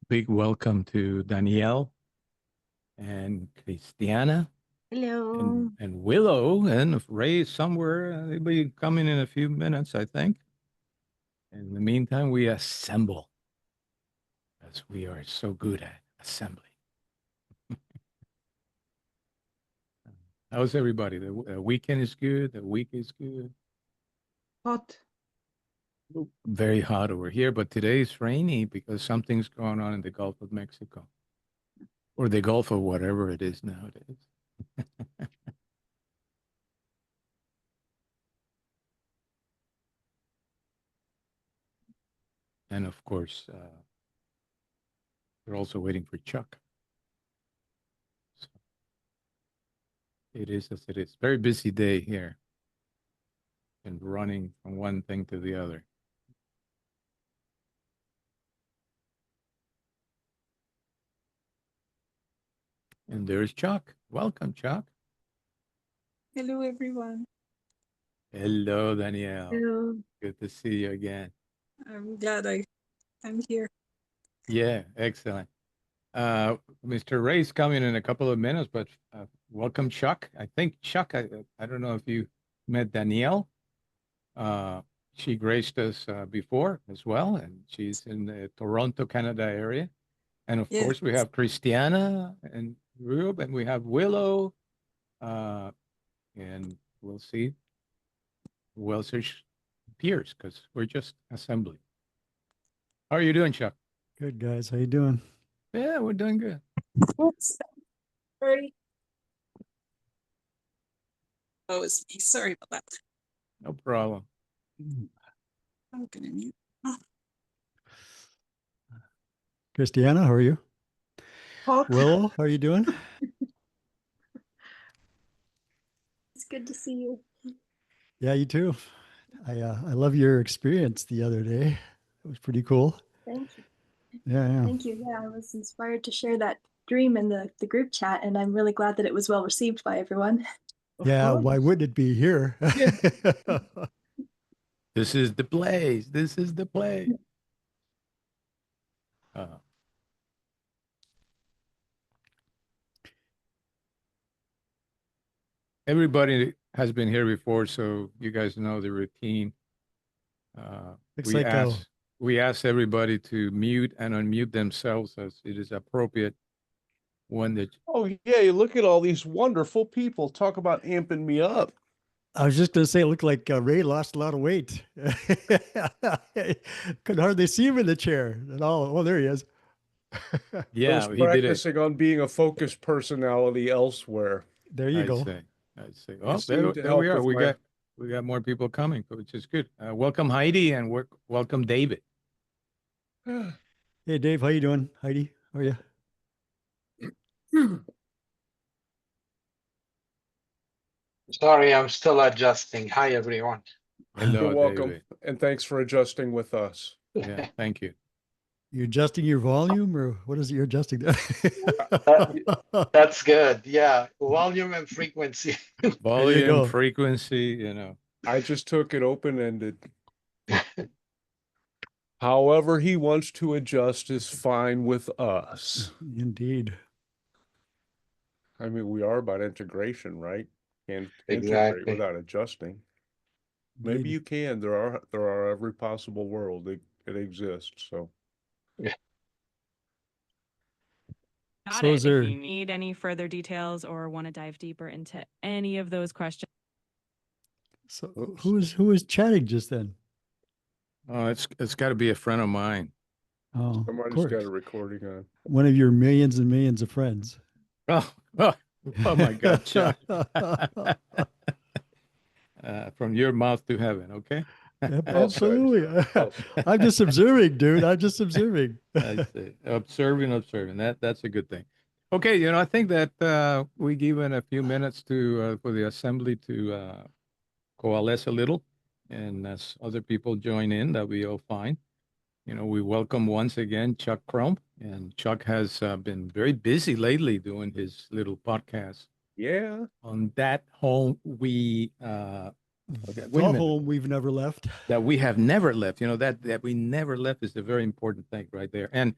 Big welcome to Danielle and Christiana Hello. and Willow and Ray is somewhere. They'll be coming in a few minutes, I think. In the meantime, we assemble as we are so good at assembly. How's everybody? The weekend is good. The week is good. Hot. Very hot over here, but today is rainy because something's going on in the Gulf of Mexico or the Gulf of whatever it is nowadays. And of course, we're also waiting for Chuck. So it is as it is. Very busy day here and running from one thing to the other. And there's Chuck. Welcome, Chuck. Hello, everyone. Hello, Danielle. Hello. Good to see you again. I'm glad I'm here. Yeah, excellent. Uh, Mr. Ray's coming in a couple of minutes, but welcome, Chuck. I think Chuck, I don't know if you met Danielle. Uh, she graced us before as well, and she's in the Toronto, Canada area. And of Yes. course, we have Christiana and Rube, and we have Willow, uh, and we'll see who else appears because we're just assembling. How are you doing, Chuck? Good, guys. How you doing? Yeah, we're doing good. Oops. Sorry. Oh, it's me. Sorry about that. No problem. I'm gonna mute. Oh, Christiana, how are you? Hot. Will, how are you doing? It's good to see you. Yeah, you too. I love your experience the other day. It was pretty cool. Thank you. Yeah. Thank you. Yeah, I was inspired to share that dream in the group chat, and I'm really glad that it was well received by everyone. Yeah, why wouldn't it be here? This is the place. This is the place. Uh, Everybody has been here before, so you guys know the routine. Looks we like ask we ask everybody to mute and unmute themselves as it is appropriate when the Oh yeah, you look at all these wonderful people. Talk about amping me up. I was just going to say, it looked like Ray lost a lot of weight. Could hardly see him in the chair at all. Well, there he is. yeah, was he did it. practicing on being a focused personality elsewhere. There you I'd go. say. Oh, seemed to there we help are. with my- We got more people coming, which is good. Welcome Heidi and welcome David. Hey, Dave, how you doing? Heidi, how are you? Sorry, I'm still adjusting. Hi, everyone. Hello, You're welcome, David. and thanks for adjusting with us. Yeah, thank you. You adjusting your volume, or what is it you're adjusting? That's good. Yeah, volume and frequency. Volume, go. frequency, I just took it open-ended. However he wants to adjust is fine with us. Indeed. I mean, we are about integration, right? Can't Exactly. integrate without adjusting. Maybe Indeed. you can. There are every possible world it exists. So Got So it. is there- If you need any further details or want to dive deeper into any of those questions. So who was chatting just then? Oh, it's got to be a friend of mine. Oh, of somebody's course. got a recording on. One of your millions and millions of friends. Oh, oh my God, Chuck. From your mouth to heaven, okay? Absolutely. I'm just observing, dude. I'm just observing. I see. Observing. That's a good thing. Okay, I think that we given a few minutes to for the assembly to coalesce a little, and as other people join in, that'll be all fine. We welcome once again Chuck Crom, and Chuck has been very busy lately doing his little podcast Yeah. on that home wait a The minute. home we've never left. That we have never left. That we never left is a very important thing right there. And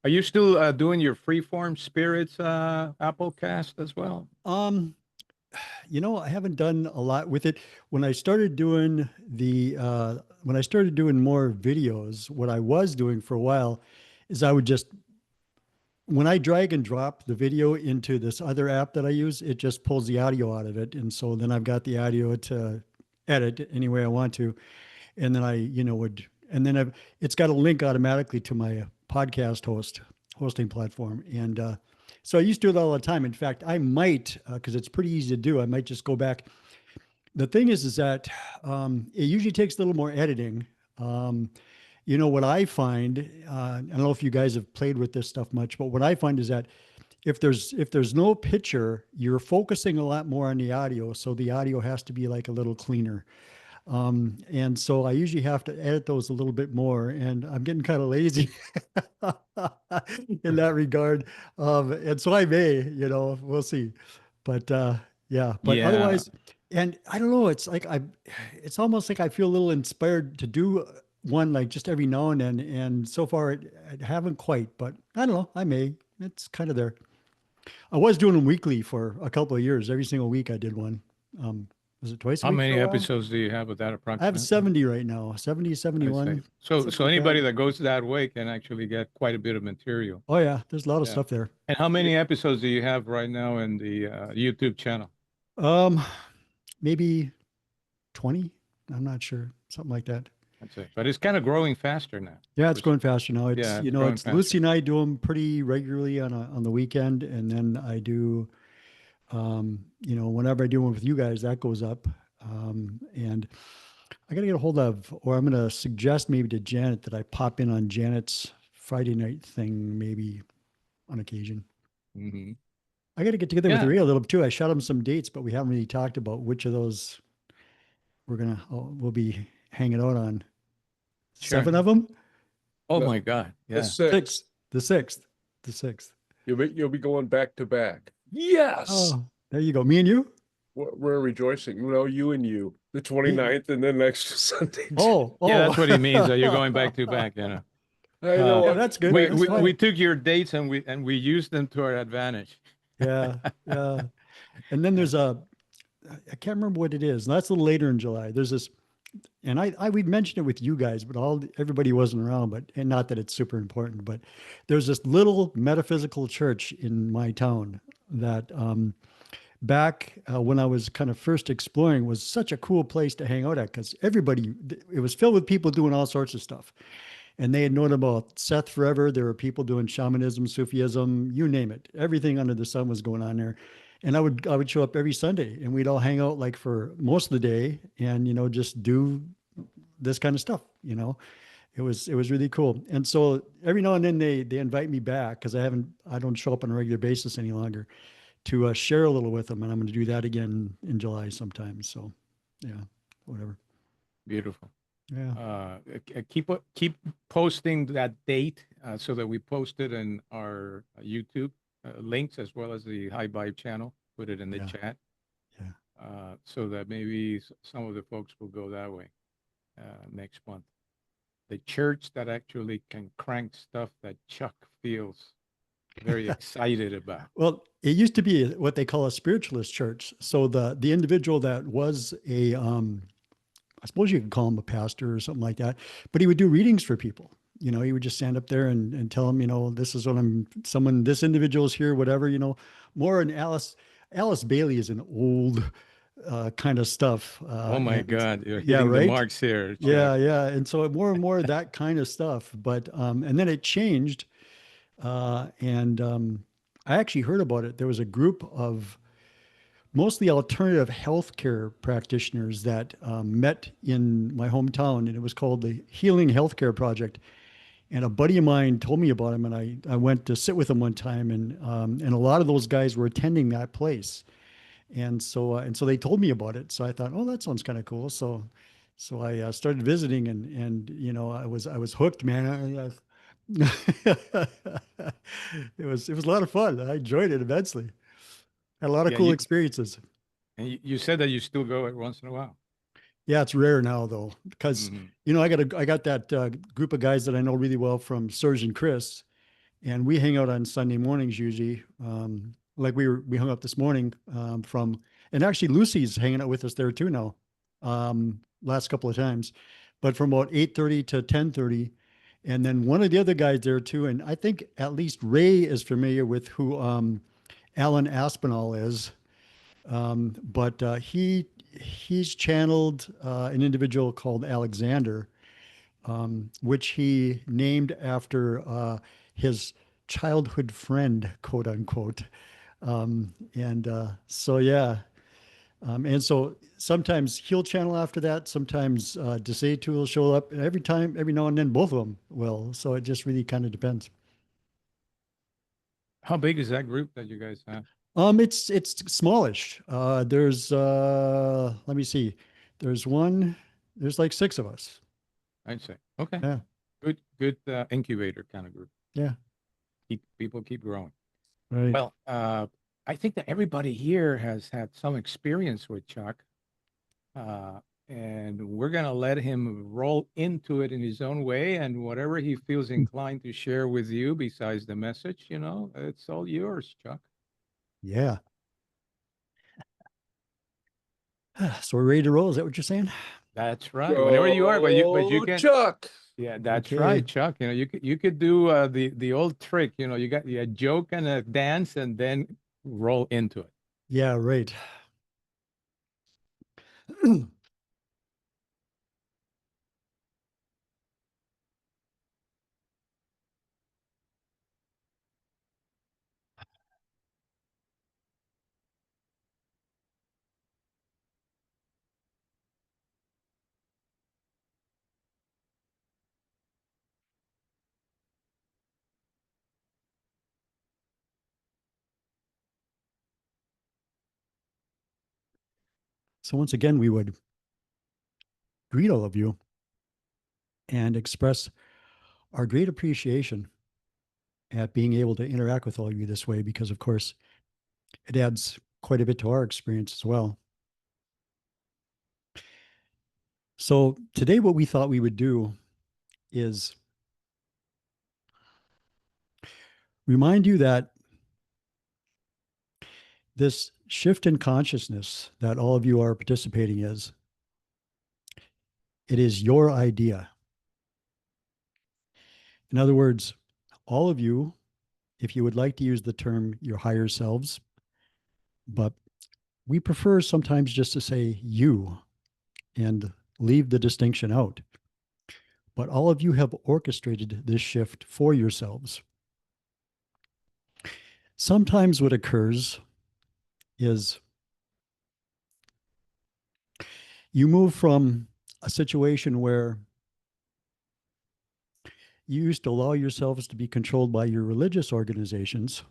Are you still doing your freeform spirits Apple Cast as well? You know, I haven't done a lot with it. When I started doing when I started doing more videos, what I was doing for a while is I would just, when I drag and drop the video into this other app that I use, it just pulls the audio out of it. And so then I've got the audio to edit any way I want to. And then it's got a link automatically to my podcast hosting platform. And so I used to do it all the time. In fact, I might, because it's pretty easy to do, I might just go back. The thing is that it usually takes a little more editing. What I find, I don't know if you guys have played with this stuff much, but what I find is that if there's no picture, you're focusing a lot more on the audio. So the audio has to be like a little cleaner. And so I usually have to edit those a little bit more, and I'm getting kind of lazy in that regard. And so I may, we'll see. But yeah, but Yeah. otherwise, and I don't know, it's like it's almost like I feel a little inspired to do one like just every now and then. And so far I haven't quite, but I don't know, I may. It's kind of there. I was doing them weekly for a couple of years. Every single week I did one. Was it twice a How week for many a while? episodes do you have with that I approximately? have 70 right now, I 71. see. So something like anybody that. that goes that way can actually get quite a bit of material. Oh yeah, there's a lot of Yeah. stuff there. And how many episodes do you have right now in the YouTube channel? Maybe 20. I'm not sure, something like that. That's it. But it's kind of growing faster now. Yeah, it's going faster now. It's Yeah, it's growing it's faster. Lucy and I do them pretty regularly on the weekend, and then I do, whenever I do one with you guys, that goes up. And I got to get a hold of, or I'm going to suggest maybe to Janet that I pop in on Janet's Friday night thing, maybe on occasion. Hmm. I got to get together with Yeah. Ray a little bit too. I shot him some dates, but we haven't really talked about which of those we'll be hanging out on. Sure. 7 of them? Oh No, my God. The Yeah. sixth. The sixth. You'll be going back to back. Yes. Oh, there you go. Me and you? We're rejoicing. No, you and you. The 29th and then next Sunday. Oh. Yeah, that's what he means. That you're going back to back, I know. Yeah, that's good. We, That's we, fine. we took your dates and we used them to our advantage. Yeah. And then there's I can't remember what it is. That's a little later in July. There's this, and we'd mentioned it with you guys, but everybody wasn't around, and not that it's super important, but there's this little metaphysical church in my town that, back when I was kind of first exploring, was such a cool place to hang out at, because it was filled with people doing all sorts of stuff. And they had known about Seth forever. There were people doing shamanism, Sufism, you name it. Everything under the sun was going on there. And I would show up every Sunday, and we'd all hang out like for most of the day, and just do this kind of stuff. It was really cool. And so every now and then they invite me back, because I don't show up on a regular basis any longer, to share a little with them. And I'm going to do that again in July sometime. So yeah, whatever. Beautiful. Yeah. Keep posting that date so that we post it in our YouTube links, as well as the High Vibe channel. Put it in the Yeah. chat. Yeah. So that maybe some of the folks will go that way next month. The church that actually can crank stuff that Chuck feels very excited about. Well, it used to be what they call a spiritualist church. So the individual that was I suppose you could call him a pastor or something like that, but he would do readings for people. He would just stand up there and tell them, this is what this individual is here, whatever, more. And Alice Bailey is an old kind of stuff. Oh my God. You're yeah, hitting right? the marks here. Chuck. Yeah. And so more and more of that kind of stuff. But, and then it changed. And I actually heard about it. There was a group of mostly alternative healthcare practitioners that met in my hometown, and it was called the Healing Healthcare Project. And a buddy of mine told me about him, and I went to sit with him one time, and a lot of those guys were attending that place. And so they told me about it. So I thought, oh, that sounds kind of cool. So I started visiting, and I was hooked, man. It was a lot of fun. I enjoyed it immensely. Had a lot of Yeah, cool experiences. And you said that you still go every once in a while. Yeah, it's rare now though, because Mhm. I got that group of guys that I know really well from Serge and Chris, And we hang out on Sunday mornings usually. Like we hung up this morning and actually Lucy's hanging out with us there too now, last couple of times, but from about 8:30 to 10:30. And then one of the other guys there too. And I think at least Ray is familiar with who Alan Aspinall is. But he's channeled an individual called Alexander, which he named after his childhood friend, quote unquote. So yeah. And so sometimes he'll channel after that. Sometimes D'setu will show up. And every now and then, both of them will. So it just really kind of depends. How big is that group that you guys have? It's smallish. There's let me see. There's like 6 of us. I'd say. Okay. Yeah. Good incubator kind of group. Yeah. People keep growing. Right. Well, I think that everybody here has had some experience with Chuck. And we're going to let him roll into it in his own way, and whatever he feels inclined to share with you besides the message, it's all yours, Chuck. Yeah. So we're ready to roll. Is that what you're saying? That's right. Whenever you are, but you Go, can. Chuck. Yeah, that's Okay. right, Chuck. You could do the old trick. You got a joke and a dance, and then roll into it. Yeah, right. So once again, we would greet all of you and express our great appreciation at being able to interact with all of you this way, because of course it adds quite a bit to our experience as well. So today what we thought we would do is remind you that this shift in consciousness that all of you are participating is, it is your idea. In other words, all of you, if you would like to use the term your higher selves, but we prefer sometimes just to say you and leave the distinction out. But all of you have orchestrated this shift for yourselves. Sometimes what occurs is you move from a situation where you used to allow yourselves to be controlled by your religious organizations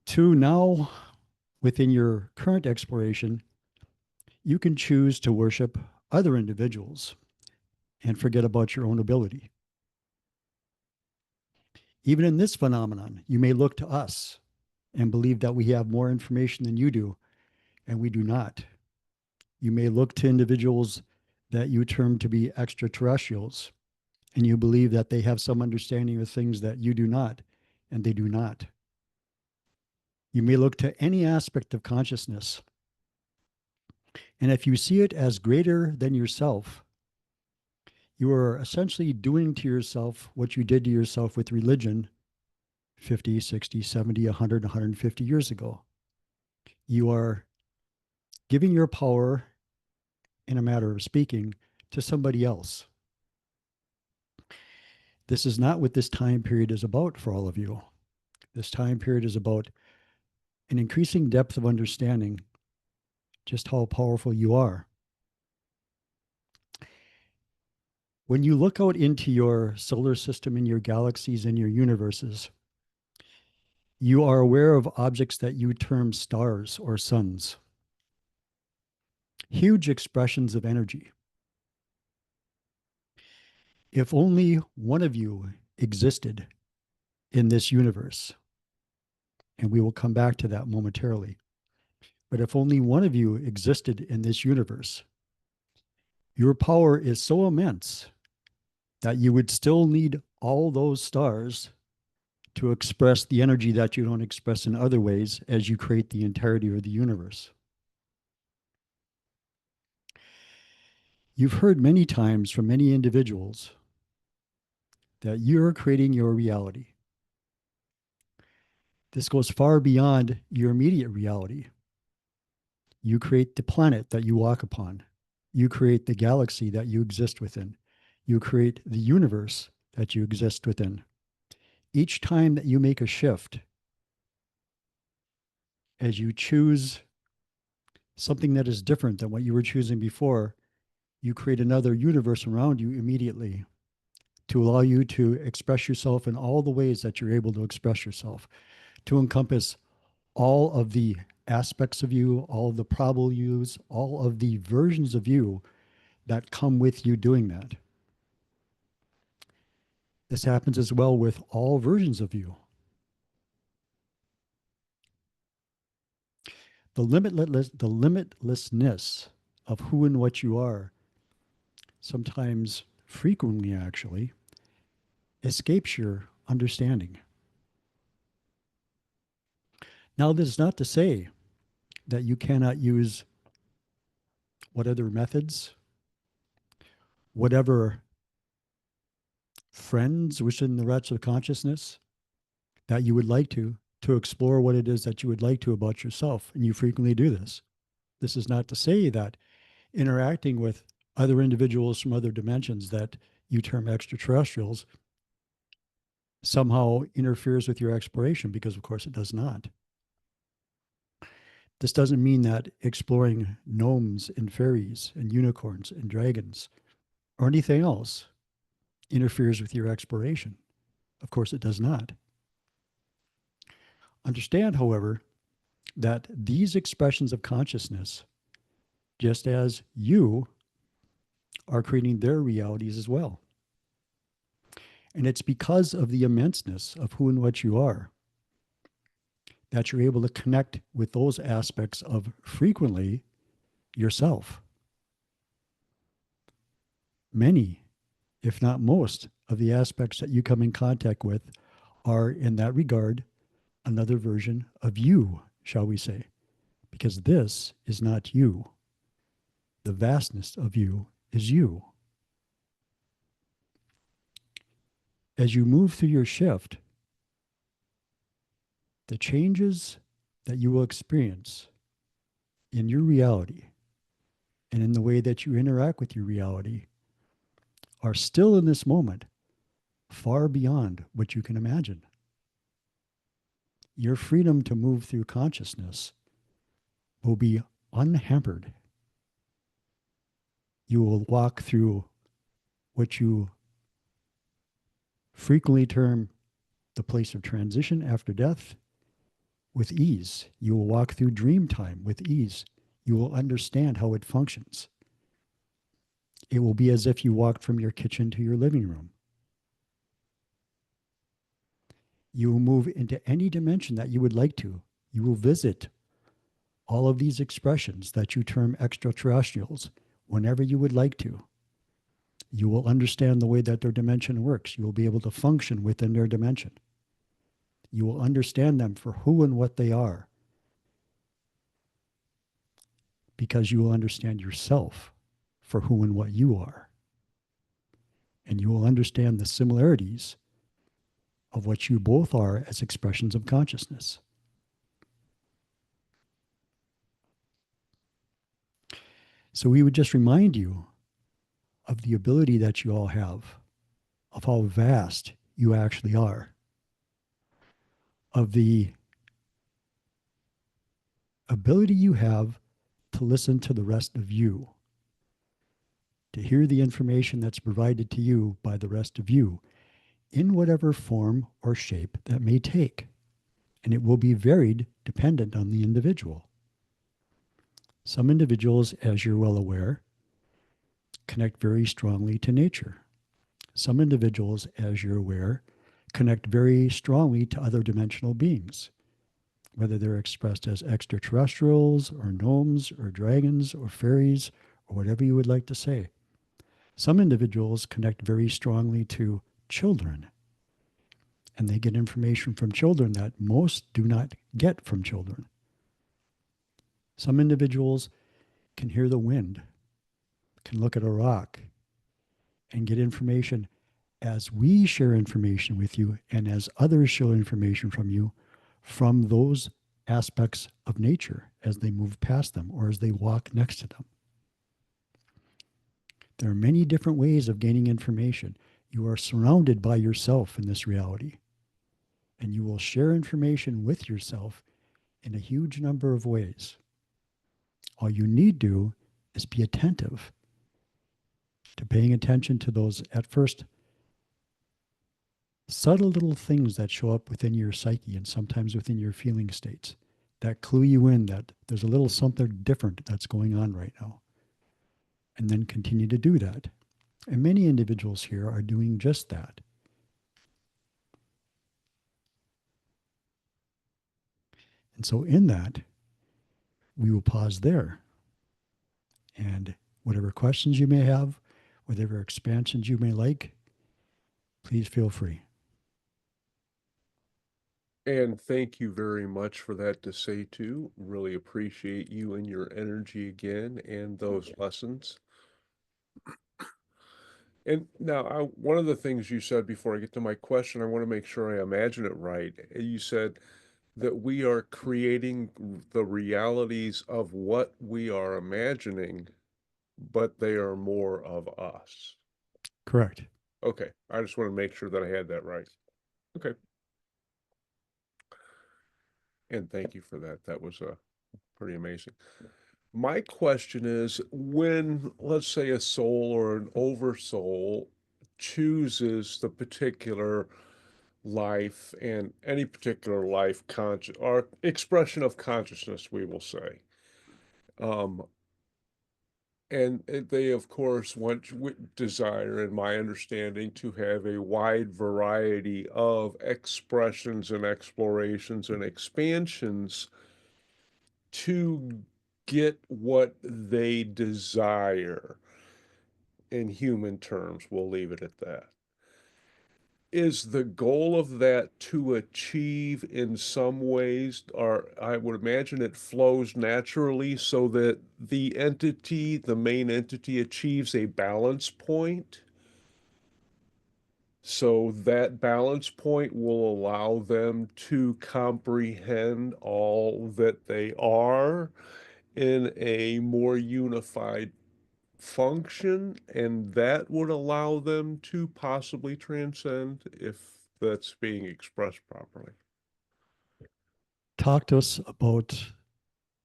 to now, within your current exploration, you can choose to worship other individuals and forget about your own ability. Even in this phenomenon, you may look to us and believe that we have more information than you do, and we do not. You may look to individuals that you term to be extraterrestrials, and you believe that they have some understanding of things that you do not, and they do not. You may look to any aspect of consciousness, and if you see it as greater than yourself, you are essentially doing to yourself what you did to yourself with religion 50, 60, 70, 100, 150 years ago. You are giving your power, in a matter of speaking, to somebody else. This is not what this time period is about for all of you. This time period is about an increasing depth of understanding just how powerful you are. When you look out into your solar system and your galaxies and your universes, you are aware of objects that you term stars or suns. Huge expressions of energy. If only one of you existed in this universe, and we will come back to that momentarily, but if only one of you existed in this universe, your power is so immense that you would still need all those stars to express the energy that you don't express in other ways as you create the entirety of the universe. You've heard many times from many individuals that you're creating your reality. This goes far beyond your immediate reality. You create the planet that you walk upon. You create the galaxy that you exist within. You create the universe that you exist within. Each time that you make a shift, as you choose something that is different than what you were choosing before, you create another universe around you immediately to allow you to express yourself in all the ways that you're able to express yourself, to encompass all of the aspects of you, all of the probable yous, all of the versions of you that come with you doing that. This happens as well with all versions of you. The limitlessness of who and what you are, sometimes frequently actually, escapes your understanding. Now, this is not to say that you cannot use what other methods, whatever friends within the roots of consciousness that you would like to explore what it is that you would like to about yourself. And you frequently do this. This is not to say that interacting with other individuals from other dimensions that you term extraterrestrials somehow interferes with your exploration, because of course it does not. This doesn't mean that exploring gnomes and fairies and unicorns and dragons or anything else interferes with your exploration. Of course it does not. Understand, however, that these expressions of consciousness, just as you, are creating their realities as well. And it's because of the immenseness of who and what you are that you're able to connect with those aspects of frequently yourself. Many, if not most, of the aspects that you come in contact with are, in that regard, another version of you, shall we say, because this is not you. The vastness of you is you. As you move through your shift, the changes that you will experience in your reality and in the way that you interact with your reality are still in this moment far beyond what you can imagine. Your freedom to move through consciousness will be unhampered. You will walk through what you frequently term the place of transition after death with ease. You will walk through dream time with ease. You will understand how it functions. It will be as if you walked from your kitchen to your living room. You will move into any dimension that you would like to. You will visit all of these expressions that you term extraterrestrials whenever you would like to. You will understand the way that their dimension works. You will be able to function within their dimension. You will understand them for who and what they are, because you will understand yourself for who and what you are. And you will understand the similarities of what you both are as expressions of consciousness. So we would just remind you of the ability that you all have, of how vast you actually are, of the ability you have to listen to the rest of you, to hear the information that's provided to you by the rest of you in whatever form or shape that may take. And it will be varied dependent on the individual. Some individuals, as you're well aware, connect very strongly to nature. Some individuals, as you're aware, connect very strongly to other dimensional beings, whether they're expressed as extraterrestrials or gnomes or dragons or fairies or whatever you would like to say. Some individuals connect very strongly to children. And they get information from children that most do not get from children. Some individuals can hear the wind, can look at a rock, and get information as we share information with you and as others share information from you from those aspects of nature as they move past them or as they walk next to them. There are many different ways of gaining information. You are surrounded by yourself in this reality, and you will share information with yourself in a huge number of ways. All you need to do is be attentive to paying attention to those, at first, subtle little things that show up within your psyche and sometimes within your feeling states that clue you in that there's a little something different that's going on right now. And then continue to do that. And many individuals here are doing just that. And so in that, we will pause there. And whatever questions you may have, whatever expansions you may like, please feel free. And thank you very much for that, D'setu. Really appreciate you and your energy again and those lessons. And now, one of the things you said before I get to my question, I want to make sure I imagine it right. You said that we are creating the realities of what we are imagining, but they are more of us. Correct. Okay, I just want to make sure that I had that right. Okay. And thank you for that. That was pretty amazing. My question is, when, let's say, a soul or an oversoul chooses the particular life and any particular life or expression of consciousness, we will say, and they, of course, desire, in my understanding, to have a wide variety of expressions and explorations and expansions to get what they desire. In human terms, we'll leave it at that. Is the goal of that to achieve in some ways, or I would imagine it flows naturally so that the entity, the main entity, achieves a balance point? So that balance point will allow them to comprehend all that they are in a more unified function, and that would allow them to possibly transcend if that's being expressed properly. Talk to us about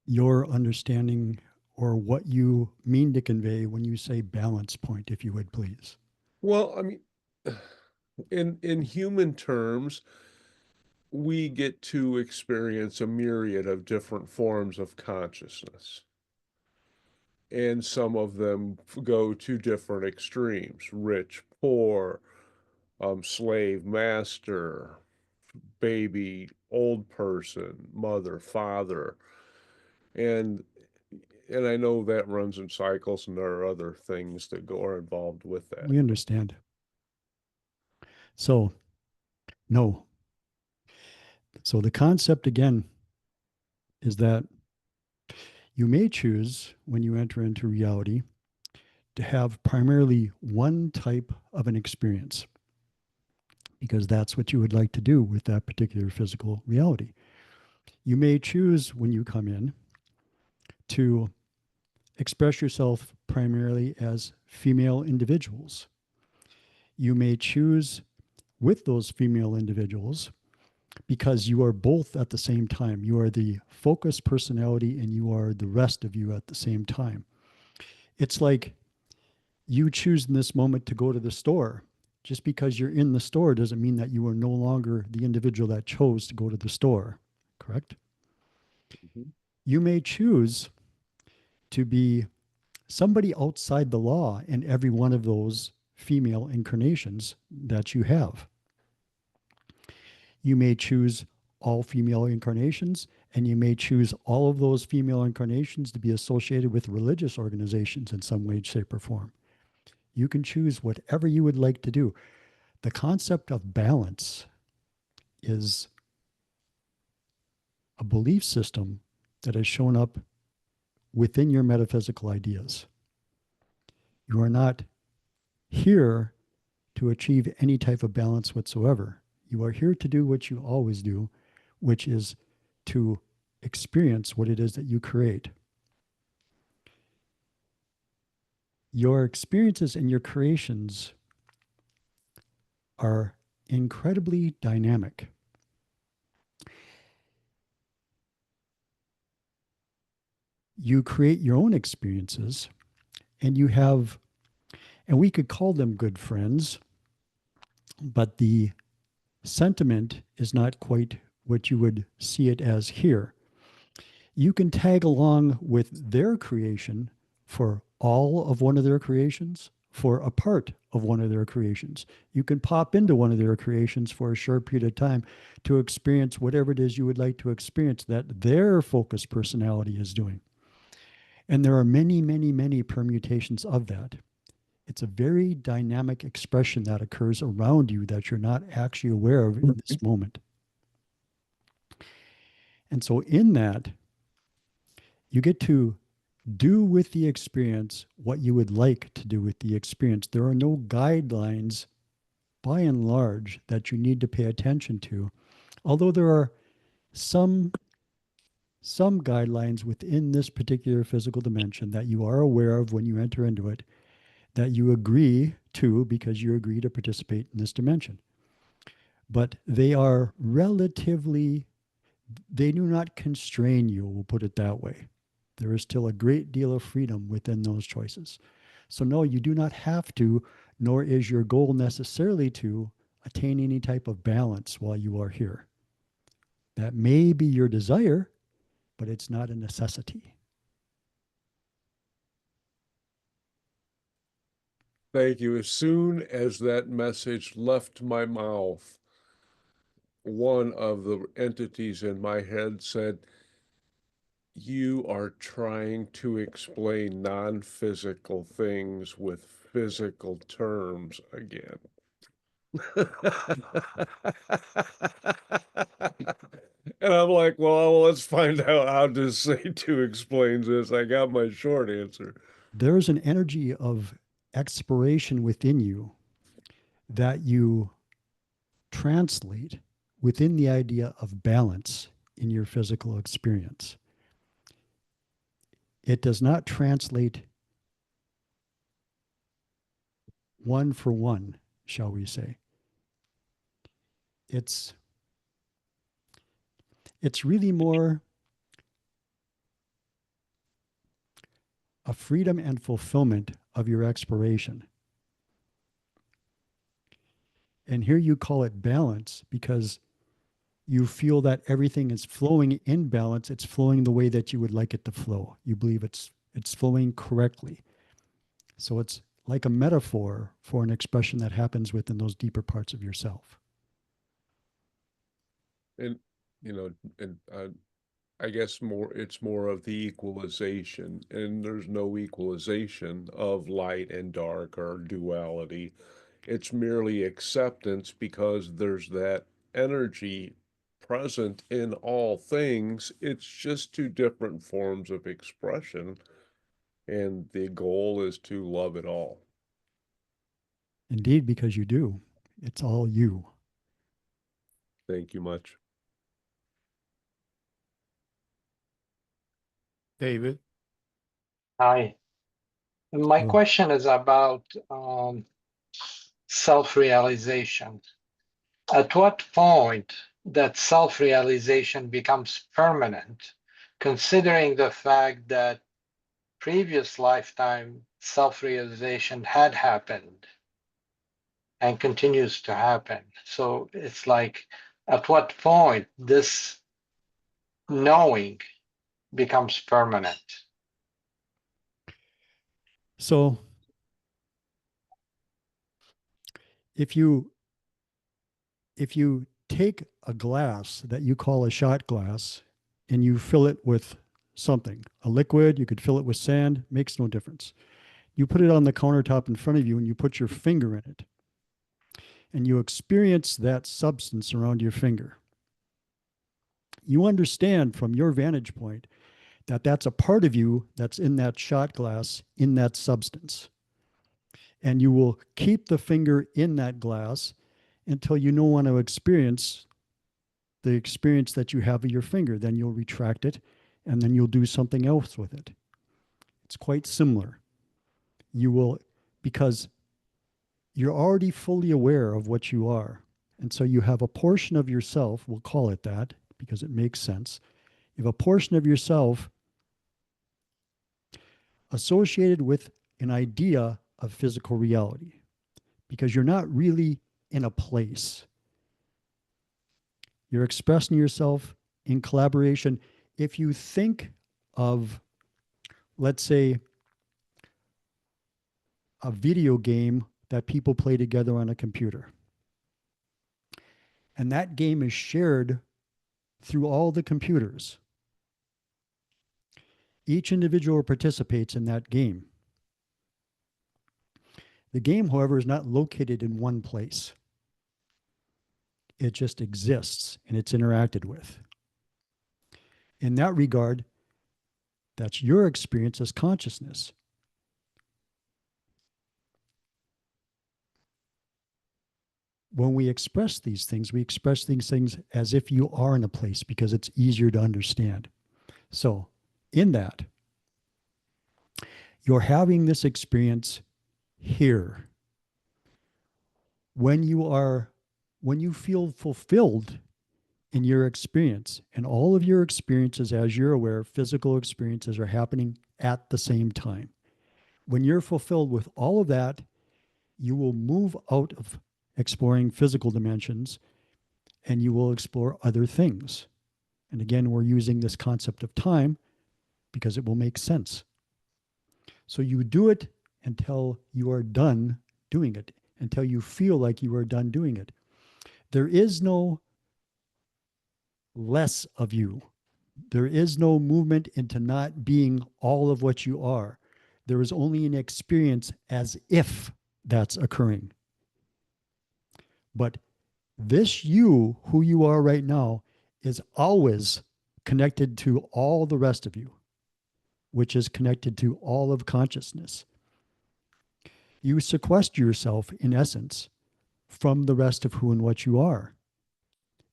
your understanding or what you mean to convey when you say balance point, if you would please. Well, I mean, in human terms, we get to experience a myriad of different forms of consciousness. And some of them go to different extremes: rich, poor, slave, master, baby, old person, mother, father. And I know that runs in cycles, and there are other things that are involved with that. We understand. So, no. So the concept again is that you may choose, when you enter into reality, to have primarily one type of an experience, because that's what you would like to do with that particular physical reality. You may choose, when you come in, to express yourself primarily as female individuals. You may choose with those female individuals because you are both at the same time. You are the focused personality and you are the rest of you at the same time. It's like you choose in this moment to go to the store. Just because you're in the store doesn't mean that you are no longer the individual that chose to go to the store, correct? Mm-hmm. You may choose to be somebody outside the law in every one of those female incarnations that you have. You may choose all female incarnations, and you may choose all of those female incarnations to be associated with religious organizations in some way, shape, or form. You can choose whatever you would like to do. the concept of balance is a belief system that has shown up within your metaphysical ideas. You are not here to achieve any type of balance whatsoever. You are here to do what you always do, which is to experience what it is that you create. Your experiences and your creations are incredibly dynamic. You create your own experiences, and you have, and we could call them good friends, but the sentiment is not quite what you would see it as here. You can tag along with their creation for all of one of their creations, for a part of one of their creations. You can pop into one of their creations for a short period of time to experience whatever it is you would like to experience that their focused personality is doing. And there are many, many, many permutations of that. It's a very dynamic expression that occurs around you that you're not actually aware of in this moment. And so in that, you get to do with the experience what you would like to do with the experience. There are no guidelines, by and large, that you need to pay attention to, although there are some guidelines within this particular physical dimension that you are aware of when you enter into it, that you agree to because you agree to participate in this dimension. But they are relatively, they do not constrain you, we'll put it that way. There is still a great deal of freedom within those choices. So no, you do not have to, nor is your goal necessarily to attain any type of balance while you are here. That may be your desire, but it's not a necessity. Thank you. As soon as that message left my mouth, one of the entities in my head said, "You are trying to explain non-physical things with physical terms again." And I'm like, well, let's find out how D'setu explains this. I got my short answer. There's an energy of exploration within you that you translate within the idea of balance in your physical experience. It does not translate one for one, shall we say. It's really more a freedom and fulfillment of your exploration. And here you call it balance because you feel that everything is flowing in balance. It's flowing the way that you would like it to flow. You believe it's flowing correctly. So it's like a metaphor for an expression that happens within those deeper parts of yourself. And, I guess it's more of the equalization, and there's no equalization of light and dark or duality. It's merely acceptance because there's that energy present in all things. It's just two different forms of expression, and the goal is to love it all. Indeed, because you do. It's all you. Thank you much. David? Hi. My Hello. question is about self-realization. At what point that self-realization becomes permanent, considering the fact that previous lifetime self-realization had happened and continues to happen? So it's like, at what point this knowing becomes permanent? So if you take a glass that you call a shot glass and you fill it with something, a liquid, you could fill it with sand, makes no difference. You put it on the countertop in front of you and you put your finger in it. and you experience that substance around your finger. You understand from your vantage point that that's a part of you that's in that shot glass, in that substance. And you will keep the finger in that glass until you don't want to experience the experience that you have of your finger. Then you'll retract it, and then you'll do something else with it. It's quite similar. You will, because you're already fully aware of what you are. And so you have a portion of yourself, we'll call it that because it makes sense. You have a portion of yourself associated with an idea of physical reality because you're not really in a place. You're expressing yourself in collaboration. If you think of, let's say, a video game that people play together on a computer, and that game is shared through all the computers. Each individual participates in that game. The game, however, is not located in one place. It just exists and it's interacted with. In that regard, that's your experience as consciousness. When we express these things, we express these things as if you are in a place because it's easier to understand. So, in that, you're having this experience here. When you feel fulfilled in your experience, and all of your experiences, as you're aware, physical experiences are happening at the same time. When you're fulfilled with all of that, you will move out of exploring physical dimensions and you will explore other things. And again, we're using this concept of time because it will make sense. So you do it until you are done doing it, until you feel like you are done doing it. There is no less of you. There is no movement into not being all of what you are. There is only an experience as if that's occurring. But this you, who you are right now, is always connected to all the rest of you, which is connected to all of consciousness. You sequester yourself, in essence, from the rest of who and what you are.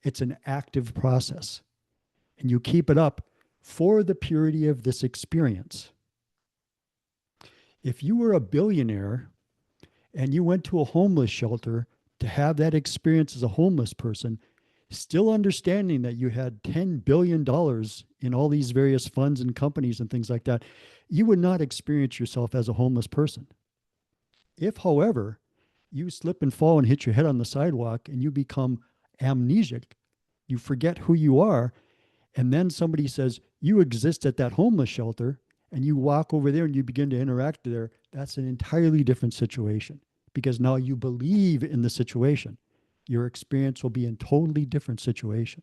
It's an active process, and you keep it up for the purity of this experience. If you were a billionaire and you went to a homeless shelter to have that experience as a homeless person, still understanding that you had $10 billion in all these various funds and companies and things like that, you would not experience yourself as a homeless person. If, however, you slip and fall and hit your head on the sidewalk and you become amnesic, you forget who you are, and then somebody says, you exist at that homeless shelter, and you walk over there and you begin to interact there, that's an entirely different situation because now you believe in the situation. Your experience will be in totally different situation.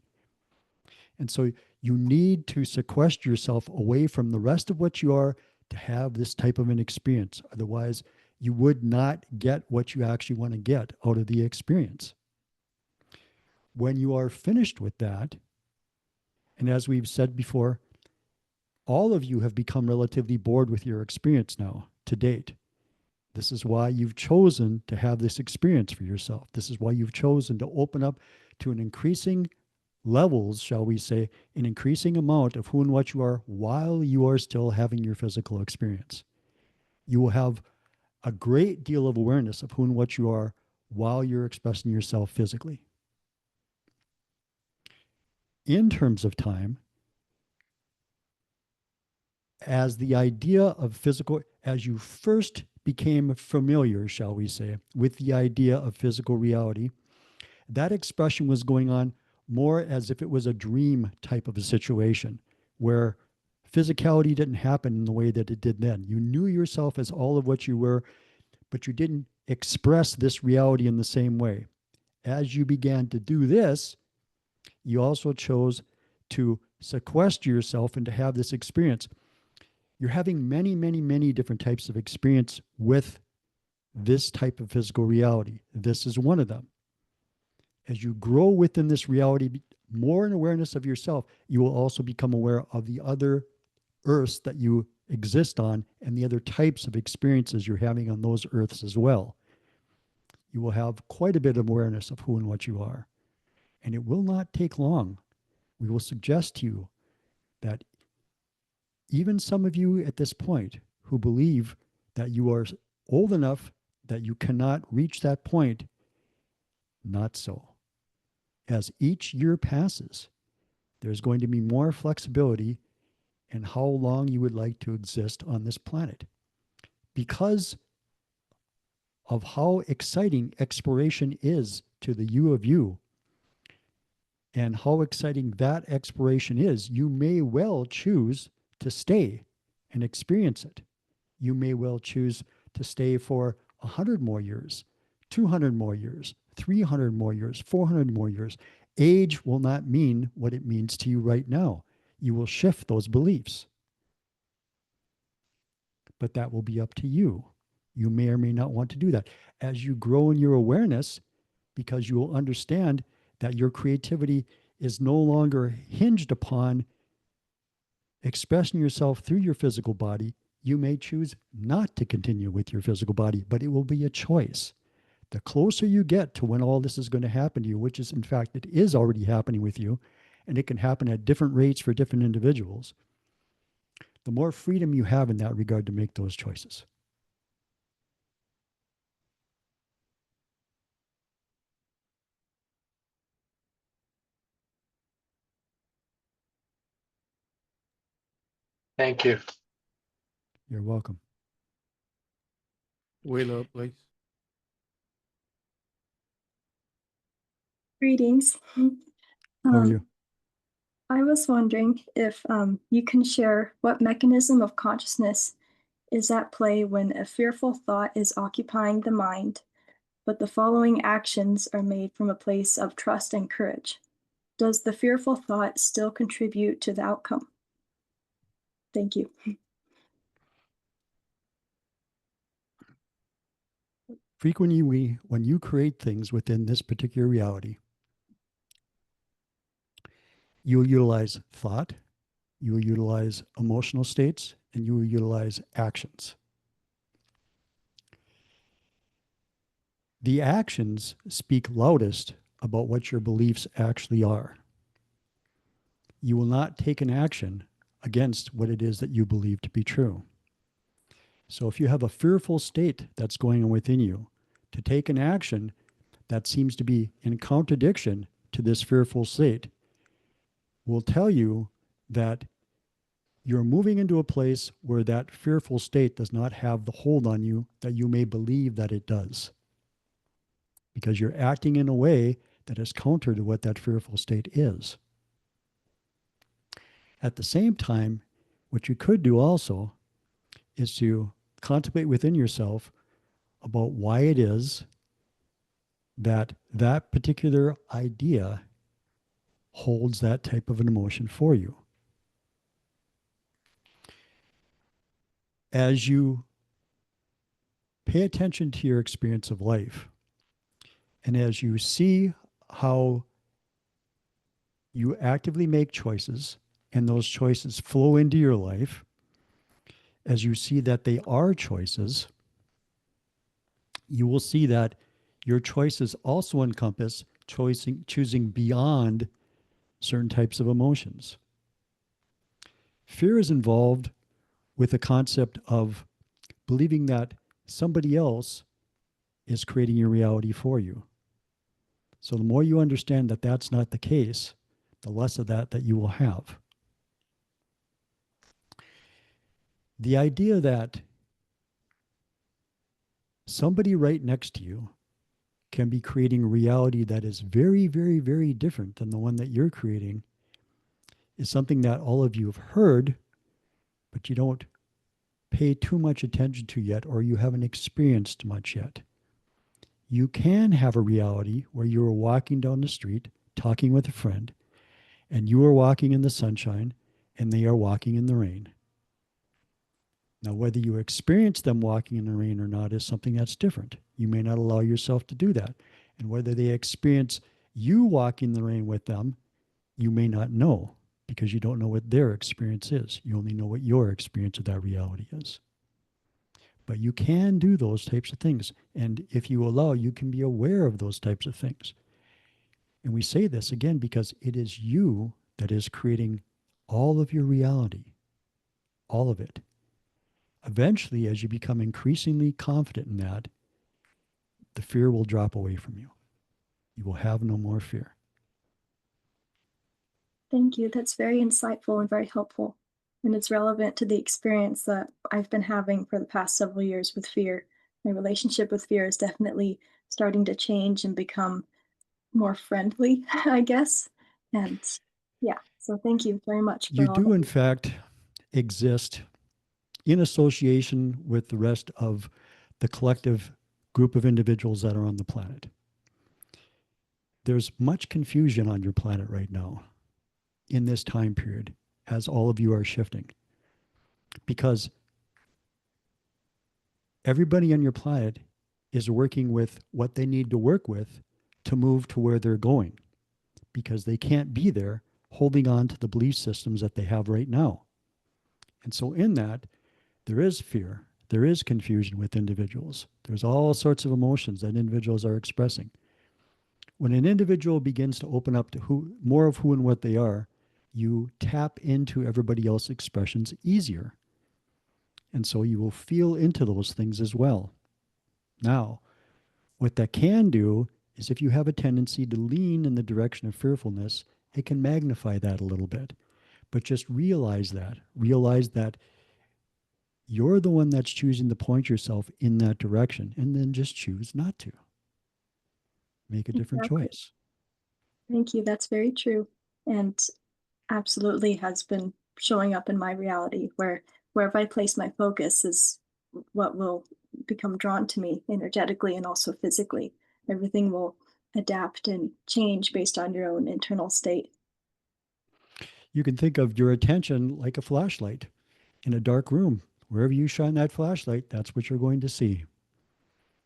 And so you need to sequester yourself away from the rest of what you are to have this type of an experience. Otherwise, you would not get what you actually want to get out of the experience. When you are finished with that, and as we've said before, all of you have become relatively bored with your experience now to date. This is why you've chosen to have this experience for yourself. This is why you've chosen to open up to an increasing levels, shall we say, an increasing amount of who and what you are while you are still having your physical experience. You will have a great deal of awareness of who and what you are while you're expressing yourself physically. In terms of time, as the idea of physical, as you first became familiar, shall we say, with the idea of physical reality, that expression was going on more as if it was a dream type of a situation where physicality didn't happen in the way that it did then. You knew yourself as all of what you were, but you didn't express this reality in the same way. As you began to do this, you also chose to sequester yourself and to have this experience. You're having many, many, many different types of experience with this type of physical reality. This is one of them. As you grow within this reality, more in awareness of yourself, you will also become aware of the other earths that you exist on and the other types of experiences you're having on those earths as well. You will have quite a bit of awareness of who and what you are. And it will not take long. We will suggest to you that even some of you at this point who believe that you are old enough that you cannot reach that point, not so. As each year passes, there's going to be more flexibility in how long you would like to exist on this planet. Because of how exciting exploration is to the you of you, and how exciting that exploration is, you may well choose to stay and experience it. You may well choose to stay for 100 more years, 200 more years, 300 more years, 400 more years. Age will not mean what it means to you right now. You will shift those beliefs. But that will be up to you. You may or may not want to do that. As you grow in your awareness, because you will understand that your creativity is no longer hinged upon expressing yourself through your physical body, you may choose not to continue with your physical body, but it will be a choice. The closer you get to when all this is going to happen to you, which is in fact, it is already happening with you, and it can happen at different rates for different individuals, the more freedom you have in that regard to make those choices. Thank you. You're welcome. Willow, please. Greetings. How are you? I was wondering if you can share what mechanism of consciousness is at play when a fearful thought is occupying the mind, but the following actions are made from a place of trust and courage. Does the fearful thought still contribute to the outcome? Thank you. Frequently, when you create things within this particular reality, you will utilize thought, you will utilize emotional states, and you will utilize actions. The actions speak loudest about what your beliefs actually are. You will not take an action against what it is that you believe to be true. So if you have a fearful state that's going on within you, to take an action that seems to be in contradiction to this fearful state will tell you that you're moving into a place where that fearful state does not have the hold on you that you may believe that it does. Because you're acting in a way that is counter to what that fearful state is. At the same time, what you could do also is to contemplate within yourself about why it is that that particular idea holds that type of an emotion for you. As you pay attention to your experience of life, and as you see how you actively make choices and those choices flow into your life, as you see that they are choices, you will see that your choices also encompass choosing beyond certain types of emotions. Fear is involved with the concept of believing that somebody else is creating your reality for you. So the more you understand that that's not the case, the less of that you will have. The idea that somebody right next to you can be creating a reality that is very, very, very different than the one that you're creating is something that all of you have heard, but you don't pay too much attention to yet, or you haven't experienced much yet. You can have a reality where you are walking down the street, talking with a friend, and you are walking in the sunshine, and they are walking in the rain. Now, whether you experience them walking in the rain or not is something that's different. You may not allow yourself to do that. And whether they experience You walking the rain with them, you may not know because you don't know what their experience is. You only know what your experience of that reality is. But you can do those types of things. And if you allow, you can be aware of those types of things. And we say this again because it is you that is creating all of your reality, all of it. Eventually, as you become increasingly confident in that, the fear will drop away from you. You will have no more fear. Thank you. That's very insightful and very helpful. And it's relevant to the experience that I've been having for the past several years with fear. My relationship with fear is definitely starting to change and become more friendly, I guess. And yeah, so thank you very much for You all do, in that. fact, exist in association with the rest of the collective group of individuals that are on the planet. There's much confusion on your planet right now in this time period as all of you are shifting because everybody on your planet is working with what they need to work with to move to where they're going because they can't be there holding on to the belief systems that they have right now. And so in that, there is fear, there is confusion with individuals. There's all sorts of emotions that individuals are expressing. When an individual begins to open up to more of who and what they are, you tap into everybody else's expressions easier. And so you will feel into those things as well. Now, what that can do is if you have a tendency to lean in the direction of fearfulness, it can magnify that a little bit. But just realize that. Realize that you're the one that's choosing to point yourself in that direction, and then just choose not to. Make a different Exactly. choice. Thank you. That's very true. And absolutely has been showing up in my reality where wherever I place my focus is what will become drawn to me energetically and also physically. Everything will adapt and change based on your own internal state. You can think of your attention like a flashlight in a dark room. Wherever you shine that flashlight, that's what you're going to see.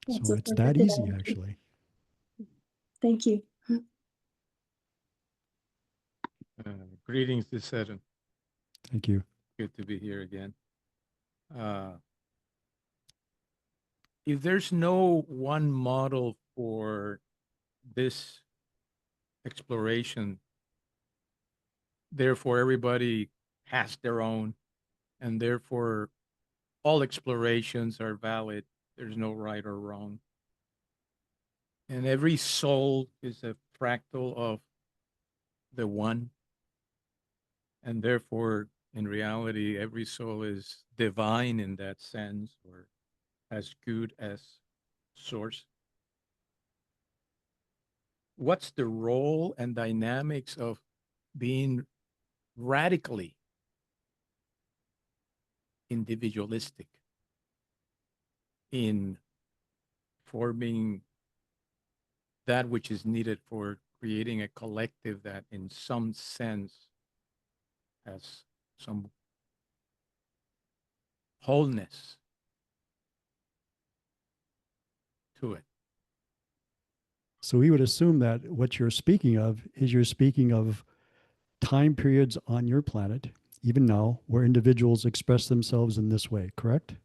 That's So a it's that perfect easy, analogy. actually. Thank you. Greetings, D'setu. Thank you. Good to be here again. If there's no one model for this exploration, therefore everybody has their own, and therefore all explorations are valid. There's no right or wrong. And every soul is a fractal of the one. And therefore, in reality, every soul is divine in that sense, or as good as source. What's the role and dynamics of being radically individualistic in forming that which is needed for creating a collective that in some sense has some wholeness to it? So we would assume that what you're speaking of is you're speaking of time periods on your planet, even now, where individuals express themselves in this way, correct?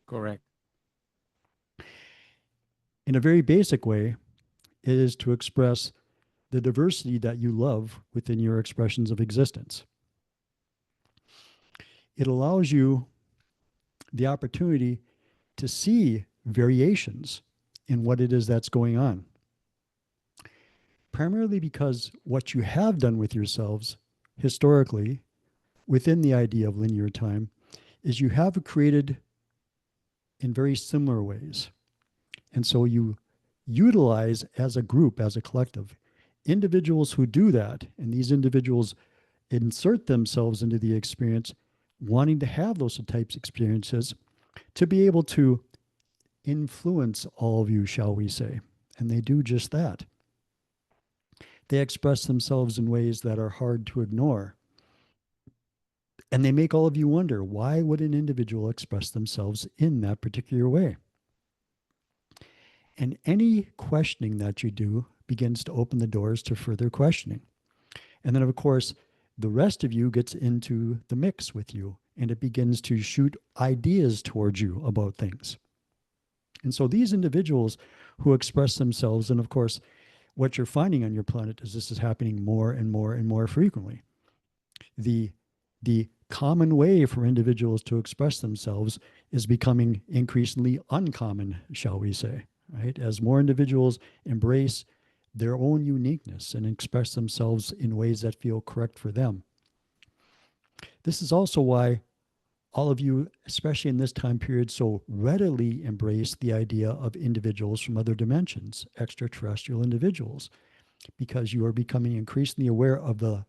Correct. In a very basic way, it is to express the diversity that you love within your expressions of existence. It allows you the opportunity to see variations in what it is that's going on. Primarily because what you have done with yourselves historically within the idea of linear time is you have created in very similar ways. And so you utilize as a group, as a collective, individuals who do that, and these individuals insert themselves into the experience, wanting to have those types of experiences to be able to influence all of you, shall we say. And they do just that. They express themselves in ways that are hard to ignore. And they make all of you wonder, why would an individual express themselves in that particular way? And any questioning that you do begins to open the doors to further questioning. And then, of course, the rest of you gets into the mix with you, and it begins to shoot ideas towards you about things. And so these individuals who express themselves, and of course, what you're finding on your planet is this is happening more and more and more frequently. The common way for individuals to express themselves is becoming increasingly uncommon, shall we say, right? As more individuals embrace their own uniqueness and express themselves in ways that feel correct for them. This is also why all of you, especially in this time period, so readily embrace the idea of individuals from other dimensions, extraterrestrial individuals, because you are becoming increasingly aware of the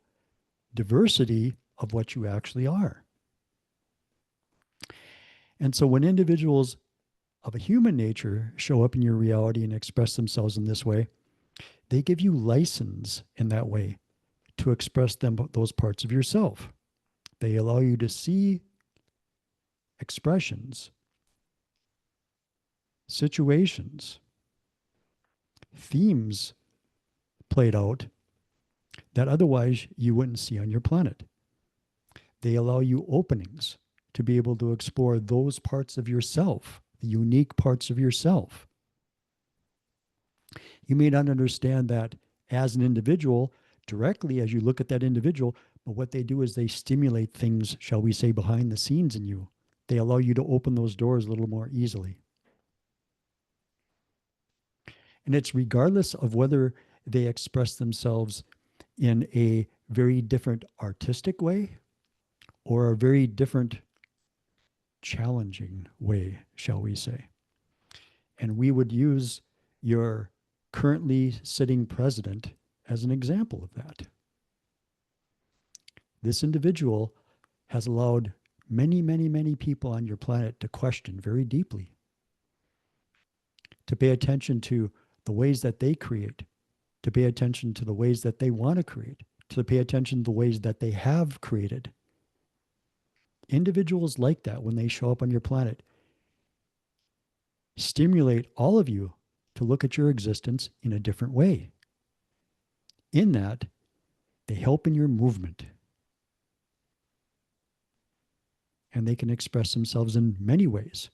diversity of what you actually are. And so when individuals of a human nature show up in your reality and express themselves in this way, they give you license in that way to express those parts of yourself. They allow you to see expressions, situations, themes played out that otherwise you wouldn't see on your planet. They allow you openings to be able to explore those parts of yourself, the unique parts of yourself. You may not understand that as an individual directly as you look at that individual, but what they do is they stimulate things, shall we say, behind the scenes in you. They allow you to open those doors a little more easily. And it's regardless of whether they express themselves in a very different artistic way or a very different challenging way, shall we say. And we would use your currently sitting president as an example of that. This individual has allowed many, many, many people on your planet to question very deeply, to pay attention to the ways that they create, to pay attention to the ways that they want to create, to pay attention to the ways that they have created. Individuals like that, when they show up on your planet, stimulate all of you to look at your existence in a different way. In that, they help in your movement. And they can express themselves in many ways,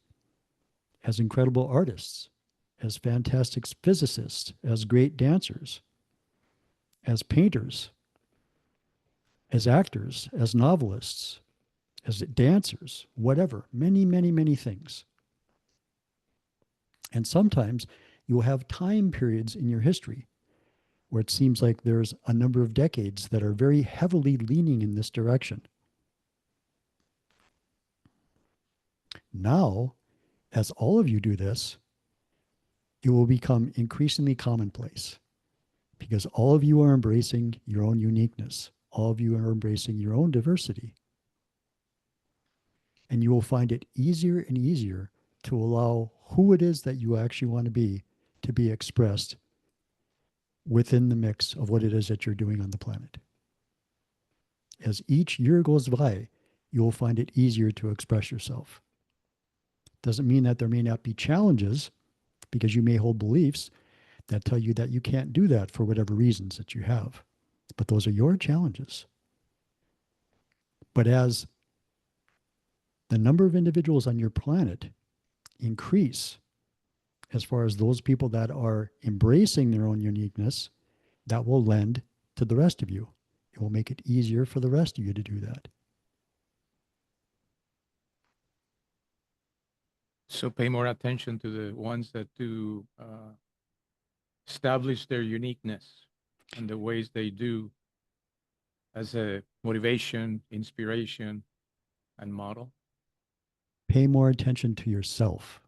as incredible artists, as fantastic physicists, as great dancers, as painters, as actors, as novelists, as dancers, whatever, many, many, many things. And sometimes you will have time periods in your history where it seems like there's a number of decades that are very heavily leaning in this direction. Now, as all of you do this, it will become increasingly commonplace because all of you are embracing your own uniqueness. All of you are embracing your own diversity. And you will find it easier and easier to allow who it is that you actually want to be expressed within the mix of what it is that you're doing on the planet. As each year goes by, you will find it easier to express yourself. Doesn't mean that there may not be challenges, because you may hold beliefs that tell you that you can't do that for whatever reasons that you have. But those are your challenges. But as the number of individuals on your planet increase, as far as those people that are embracing their own uniqueness, that will lend to the rest of you. It will make it easier for the rest of you to do that. So pay more attention to the ones that do establish their uniqueness and the ways they do as a motivation, inspiration, and model. Pay more attention to yourself.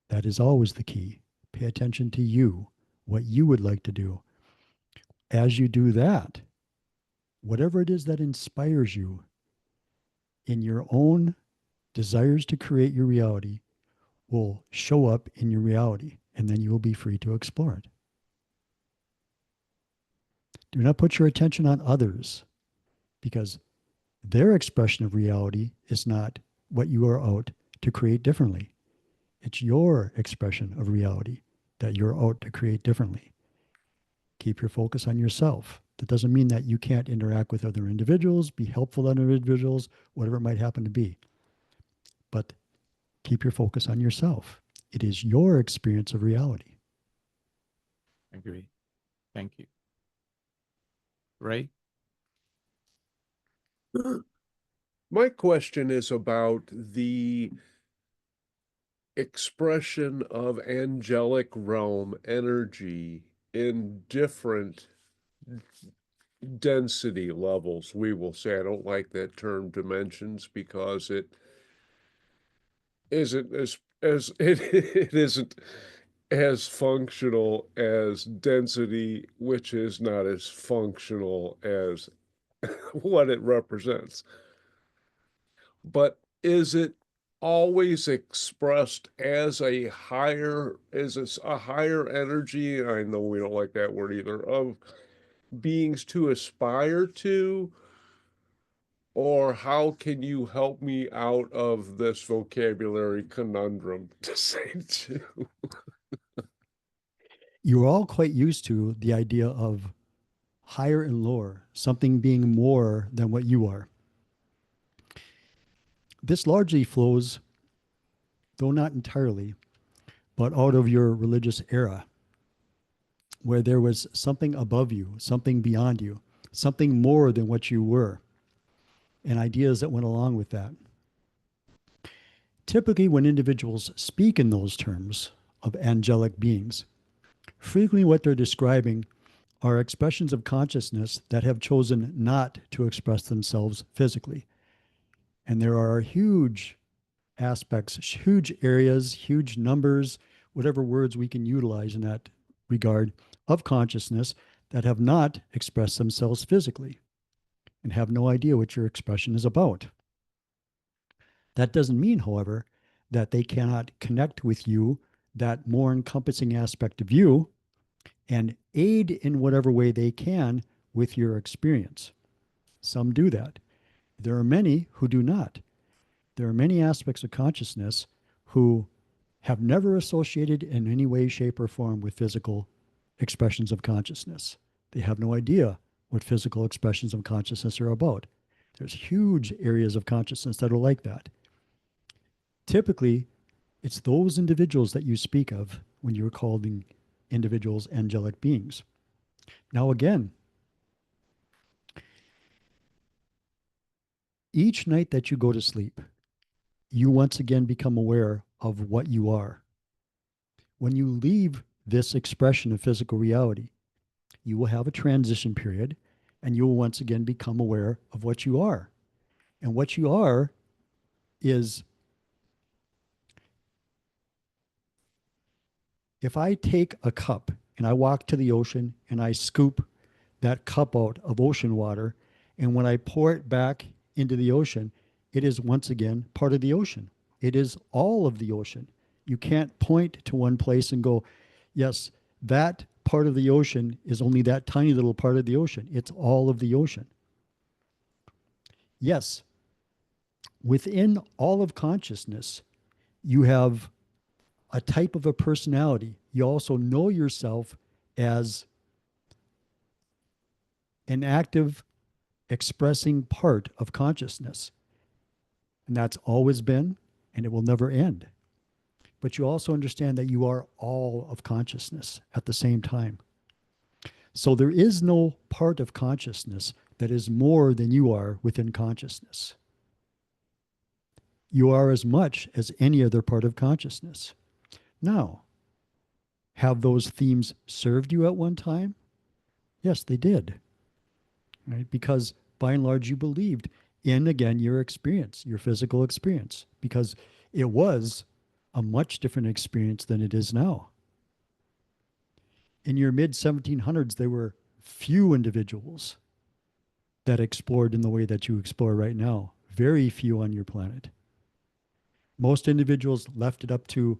That is always the key. Pay attention to you, what you would like to do. As you do that, whatever it is that inspires you in your own desires to create your reality will show up in your reality, and then you will be free to explore it. Do not put your attention on others, because their expression of reality is not what you are out to create differently. It's your expression of reality that you're out to create differently. Keep your focus on yourself. That doesn't mean that you can't interact with other individuals, be helpful to other individuals, whatever it might happen to be. But keep your focus on yourself. It is your experience of reality. Agree. Thank you. Ray? My question is about the expression of angelic realm energy in different density levels, we will say. I don't like that term dimensions because it isn't as it isn't as functional as density, which is not as functional as what it represents. But is it always expressed as a higher, a higher energy? I know we don't like that word either, of beings to aspire to? Or how can you help me out of this vocabulary conundrum to say to? You're all quite used to the idea of higher and lower, something being more than what you are. This largely flows, though not entirely, but out of your religious era, where there was something above you, something beyond you, something more than what you were, and ideas that went along with that. Typically, when individuals speak in those terms of angelic beings, frequently what they're describing are expressions of consciousness that have chosen not to express themselves physically. And there are huge aspects, huge areas, huge numbers, whatever words we can utilize in that regard, of consciousness that have not expressed themselves physically and have no idea what your expression is about. That doesn't mean, however, that they cannot connect with you, that more encompassing aspect of you, and aid in whatever way they can with your experience. Some do that. There are many who do not. There are many aspects of consciousness who have never associated in any way, shape, or form with physical expressions of consciousness. They have no idea what physical expressions of consciousness are about. There's huge areas of consciousness that are like that. Typically, it's those individuals that you speak of when you're calling individuals angelic beings. Now, again, each night that you go to sleep, you once again become aware of what you are. When you leave this expression of physical reality, you will have a transition period and you will once again become aware of what you are. And what you are is, if I take a cup and I walk to the ocean and I scoop that cup out of ocean water, and when I pour it back into the ocean, it is once again part of the ocean. It is all of the ocean. You can't point to one place and go, yes, that part of the ocean is only that tiny little part of the ocean. It's all of the ocean. Yes, within all of consciousness, you have a type of a personality. You also know yourself as an active, expressing part of consciousness. And that's always been, and it will never end. But you also understand that you are all of consciousness at the same time. So there is no part of consciousness that is more than you are within consciousness. You are as much as any other part of consciousness. Now, have those themes served you at one time? Yes, they did. Right? Because by and large, you believed in, again, your experience, your physical experience, because it was a much different experience than it is now. In your mid 1700s, there were few individuals that explored in the way that you explore right now. Very few on your planet. Most individuals left it up to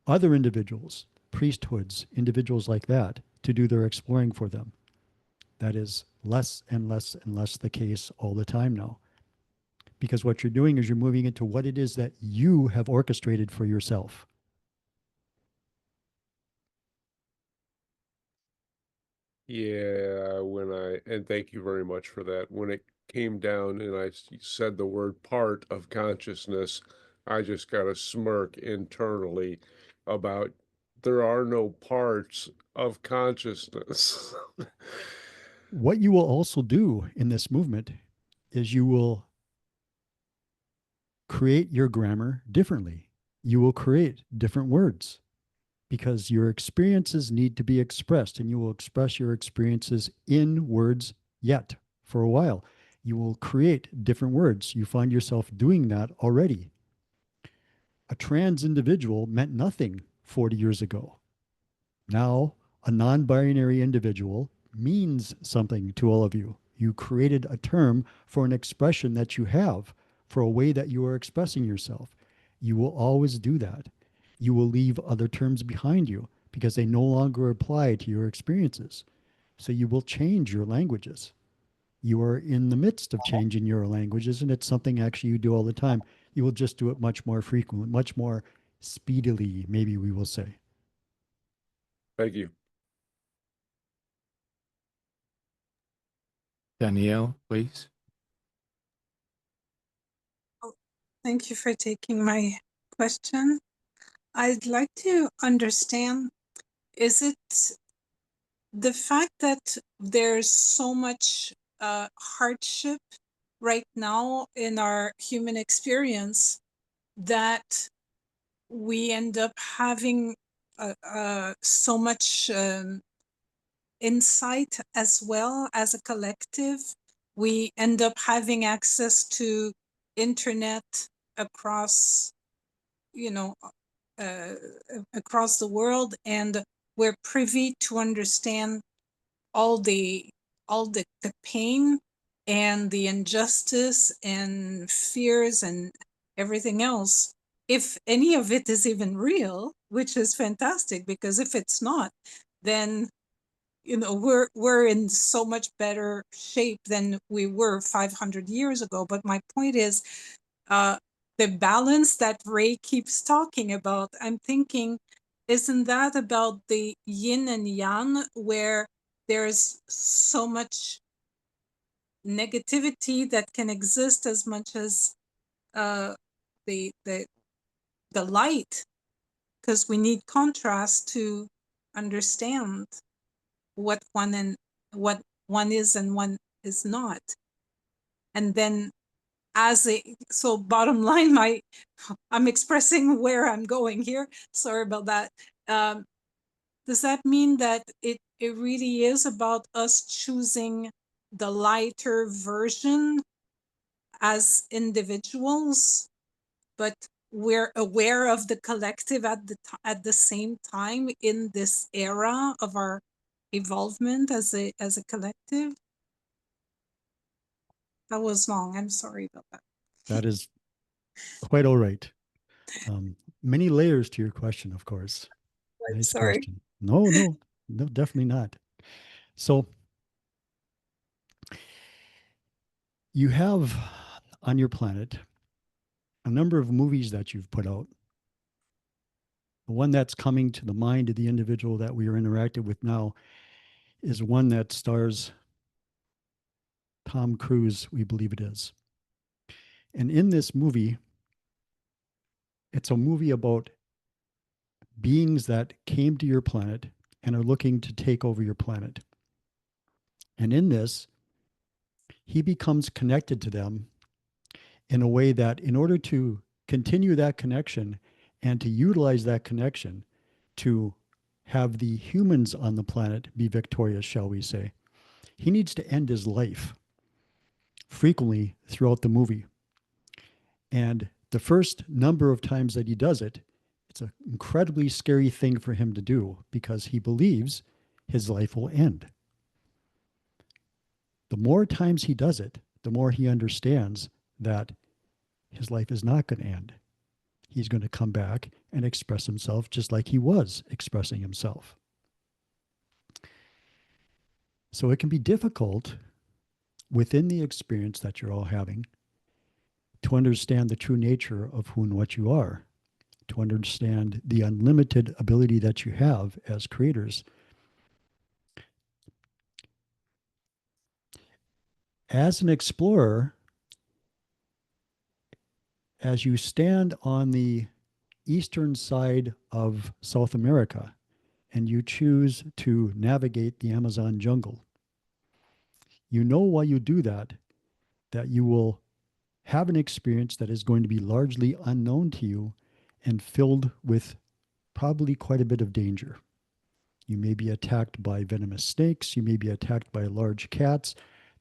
other individuals, priesthoods, individuals like that, to do their exploring for them. That is less and less and less the case all the time now. Because what you're doing is you're moving into what it is that you have orchestrated for yourself. Yeah, and thank you very much for that. When it came down and said the word part of consciousness, I just got a smirk internally about there are no parts of consciousness. What you will also do in this movement is you will create your grammar differently. You will create different words because your experiences need to be expressed, and you will express your experiences in words yet for a while. You will create different words. You find yourself doing that already. A trans individual meant nothing 40 years ago. Now, a non binary individual means something to all of you. You created a term for an expression that you have, for a way that you are expressing yourself. You will always do that. You will leave other terms behind you because they no longer apply to your experiences. So you will change your languages. You are in the midst of changing your languages, and it's something actually you do all the time. You will just do it much more frequently, much more speedily, maybe we will say. Thank you. Danielle, please. Thank you for taking my question. I'd like to understand, is it the fact that there's so much hardship right now in our human experience that we end up having so much insight as well as a collective? We end up having access to internet across, you know, uh, across the world, and we're privy to understand all the the pain and the injustice and fears and everything else, if any of it is even real, which is fantastic, because if it's not, then we're in so much better shape than we were 500 years ago. But my point is, the balance that Ray keeps talking about, I'm thinking, isn't that about the yin and yang, where there's so much negativity that can exist as much as uh, the light, because we need contrast to understand what one is and one is not. And then so bottom line, I'm expressing where I'm going here. Sorry about that. Does that mean that it really is about us choosing the lighter version as individuals, but we're aware of the collective at the same time in this era of our evolvement as a collective? That was long. I'm sorry about that. That is quite all right. Many layers to your question, of course. I'm Nice sorry. question. No, no, no, definitely not. So you have on your planet a number of movies that you've put out. The one that's coming to the mind of the individual that we are interacting with now is one that stars Tom Cruise, we believe it is. And in this movie, it's a movie about beings that came to your planet and are looking to take over your planet. And in this, he becomes connected to them in a way that, in order to continue that connection and to utilize that connection to have the humans on the planet be victorious, shall we say, he needs to end his life frequently throughout the movie. And the first number of times that he does it, it's an incredibly scary thing for him to do because he believes his life will end. The more times he does it, the more he understands that his life is not going to end. He's going to come back and express himself just like he was expressing himself. So it can be difficult within the experience that you're all having to understand the true nature of who and what you are, to understand the unlimited ability that you have as creators As an explorer, as you stand on the eastern side of South America and you choose to navigate the Amazon jungle, you know while you do that, that you will have an experience that is going to be largely unknown to you and filled with probably quite a bit of danger. You may be attacked by venomous snakes. You may be attacked by large cats.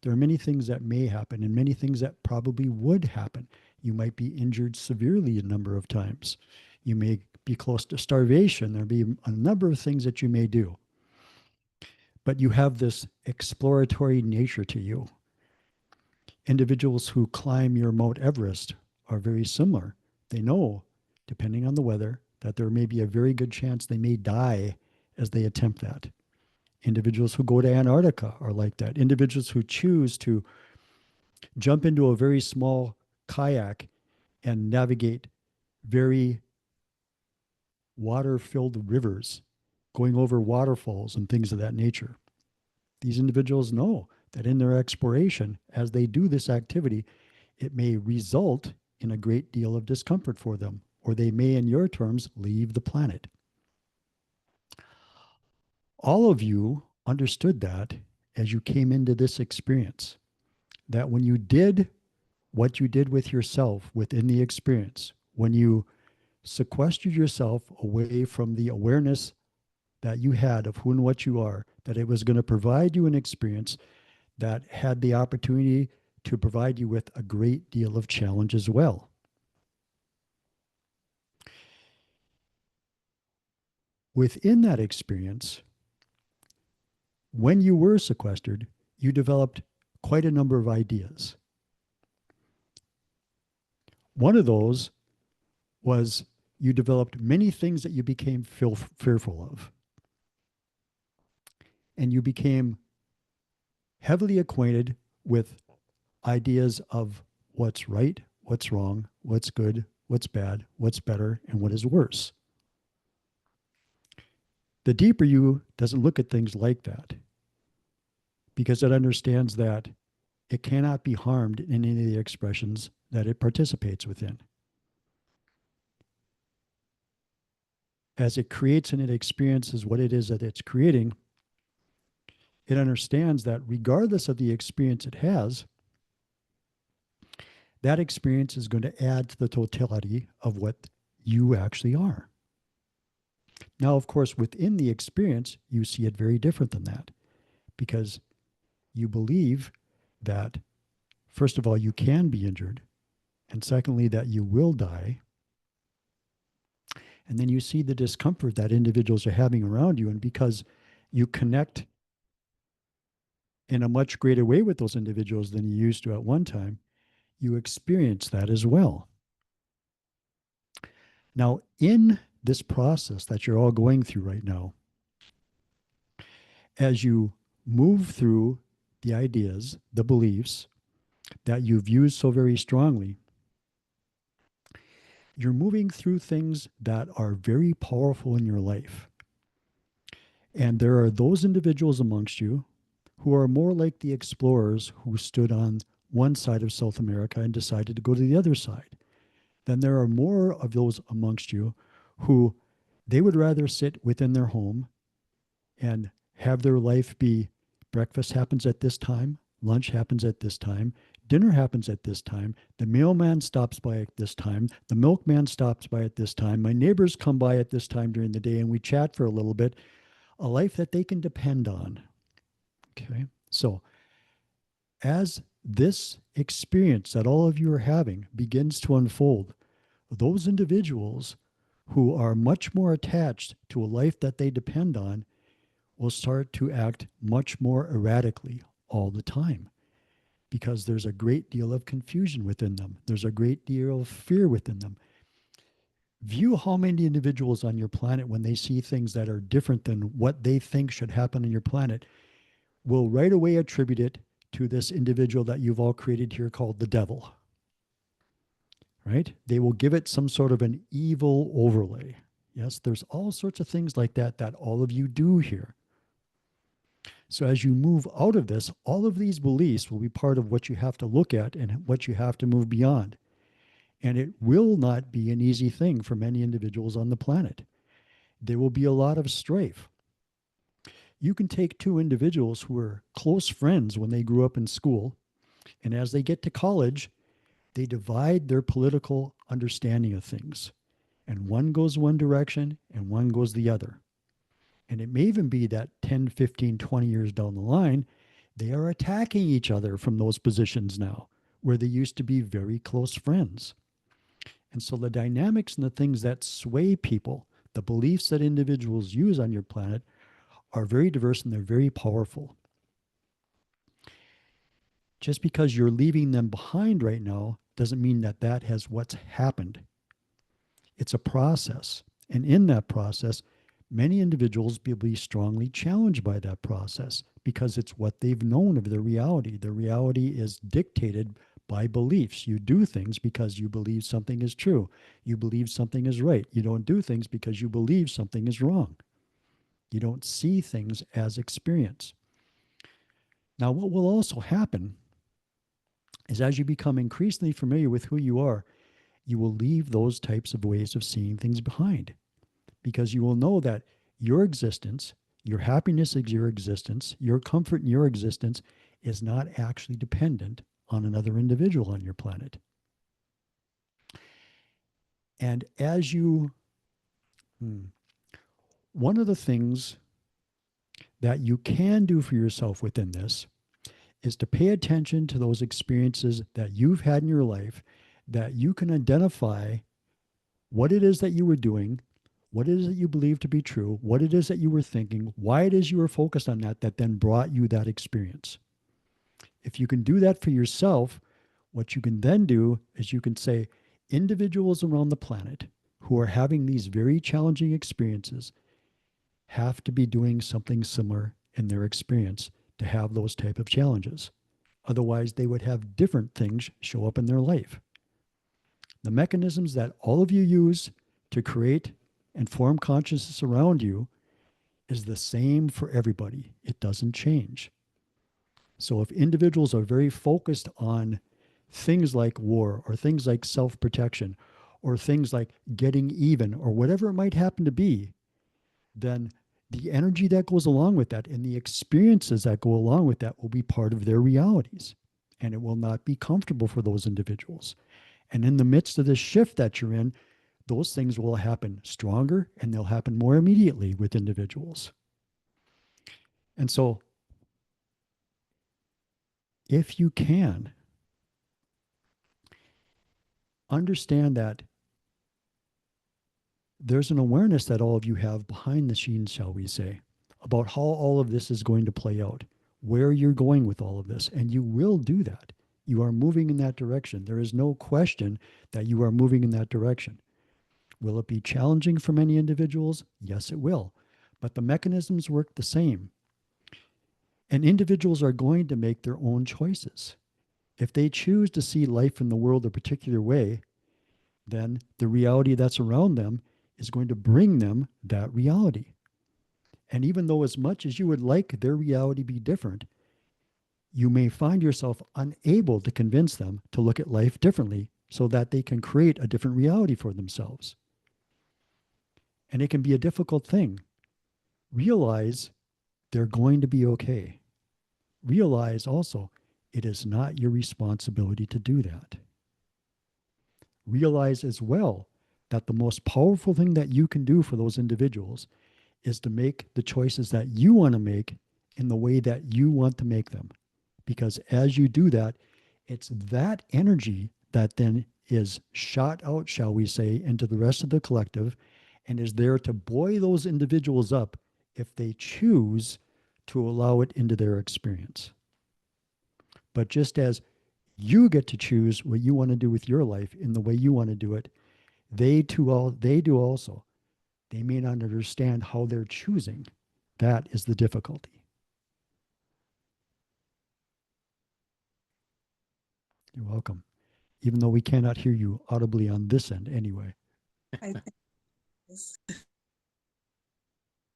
There are many things that may happen and many things that probably would happen. You might be injured severely a number of times. You may be close to starvation. There'll be a number of things that you may do. But you have this exploratory nature to you. Individuals who climb your Mount Everest are very similar. They know, depending on the weather, that there may be a very good chance they may die as they attempt that. Individuals who go to Antarctica are like that. Individuals who choose to jump into a very small kayak and navigate very water-filled rivers, going over waterfalls and things of that nature. These individuals know that in their exploration, as they do this activity, it may result in a great deal of discomfort for them, or they may, in your terms, leave the planet. All of you understood that as you came into this experience, that when you did what you did with yourself within the experience, when you sequestered yourself away from the awareness that you had of who and what you are, that it was going to provide you an experience that had the opportunity to provide you with a great deal of challenge as well. Within that experience, when you were sequestered, you developed quite a number of ideas. One of those was you developed many things that you became fearful of. And you became heavily acquainted with ideas of what's right, what's wrong, what's good, what's bad, what's better, and what is worse. The deeper you doesn't look at things like that, because it understands that it cannot be harmed in any of the expressions that it participates within. As it creates and it experiences what it is that it's creating, it understands that regardless of the experience it has, that experience is going to add to the totality of what you actually are. Now, of course, within the experience, you see it very different than that, because you believe that, first of all, you can be injured, and secondly, that you will die. And then you see the discomfort that individuals are having around you, and because you connect in a much greater way with those individuals than you used to at one time, you experience that as well. Now, in this process that you're all going through right now, as you move through the ideas, the beliefs that you've used so very strongly, you're moving through things that are very powerful in your life. And there are those individuals amongst you who are more like the explorers who stood on one side of South America and decided to go to the other side. Then there are more of those amongst you who they would rather sit within their home and have their life be breakfast happens at this time, lunch happens at this time, dinner happens at this time, the mailman stops by at this time, the milkman stops by at this time, my neighbors come by at this time during the day and we chat for a little bit, a life that they can depend on. Okay, so as this experience that all of you are having begins to unfold, those individuals who are much more attached to a life that they depend on will start to act much more erratically all the time, because there's a great deal of confusion within them. There's a great deal of fear within them. View how many individuals on your planet, when they see things that are different than what they think should happen on your planet, will right away attribute it to this individual that you've all created here called the devil. Right? They will give it some sort of an evil overlay. Yes, there's all sorts of things like that that all of you do here. So as you move out of this, all of these beliefs will be part of what you have to look at and what you have to move beyond. And it will not be an easy thing for many individuals on the planet. There will be a lot of strife. You can take two individuals who were close friends when they grew up in school, and as they get to college, they divide their political understanding of things. And one goes one direction and one goes the other. And it may even be that 10, 15, 20 years down the line, they are attacking each other from those positions now, where they used to be very close friends. And so the dynamics and the things that sway people, the beliefs that individuals use on your planet, are very diverse and they're very powerful. Just because you're leaving them behind right now doesn't mean that that has what's happened. It's a process. And in that process, many individuals will be strongly challenged by that process because it's what they've known of their reality. Their reality is dictated by beliefs. You do things because you believe something is true. You believe something is right. You don't do things because you believe something is wrong. You don't see things as experience. Now, what will also happen is as you become increasingly familiar with who you are, you will leave those types of ways of seeing things behind because you will know that your existence, your happiness is your existence, your comfort in your existence is not actually dependent on another individual on your planet. And as you, one of the things that you can do for yourself within this is to pay attention to those experiences that you've had in your life, that you can identify what it is that you were doing, what it is that you believe to be true, what it is that you were thinking, why it is you were focused on that then brought you that experience. If you can do that for yourself, what you can then do is you can say, individuals around the planet who are having these very challenging experiences have to be doing something similar in their experience to have those type of challenges. Otherwise, they would have different things show up in their life. The mechanisms that all of you use to create and form consciousness around you is the same for everybody. It doesn't change. So if individuals are very focused on things like war or things like self-protection or things like getting even or whatever it might happen to be, then the energy that goes along with that and the experiences that go along with that will be part of their realities. And it will not be comfortable for those individuals. And in the midst of this shift that you're in, those things will happen stronger and they'll happen more immediately with individuals. And so, if you can, understand that there's an awareness that all of you have behind the scenes, shall we say, about how all of this is going to play out, where you're going with all of this. And you will do that. You are moving in that direction. There is no question that you are moving in that direction. Will it be challenging for many individuals? Yes, it will. But the mechanisms work the same. And individuals are going to make their own choices. If they choose to see life in the world a particular way, then the reality that's around them is going to bring them that reality. And even though as much as you would like their reality be different, you may find yourself unable to convince them to look at life differently so that they can create a different reality for themselves. And it can be a difficult thing. Realize they're going to be okay. Realize also it is not your responsibility to do that. Realize as well that the most powerful thing that you can do for those individuals is to make the choices that you want to make in the way that you want to make them. Because as you do that, it's that energy that then is shot out, shall we say, into the rest of the collective and is there to buoy those individuals up if they choose to allow it into their experience. But just as you get to choose what you want to do with your life in the way you want to do it, they do also. They may not understand how they're choosing. That is the difficulty. You're welcome. Even though we cannot hear you audibly on this end anyway. I think yes.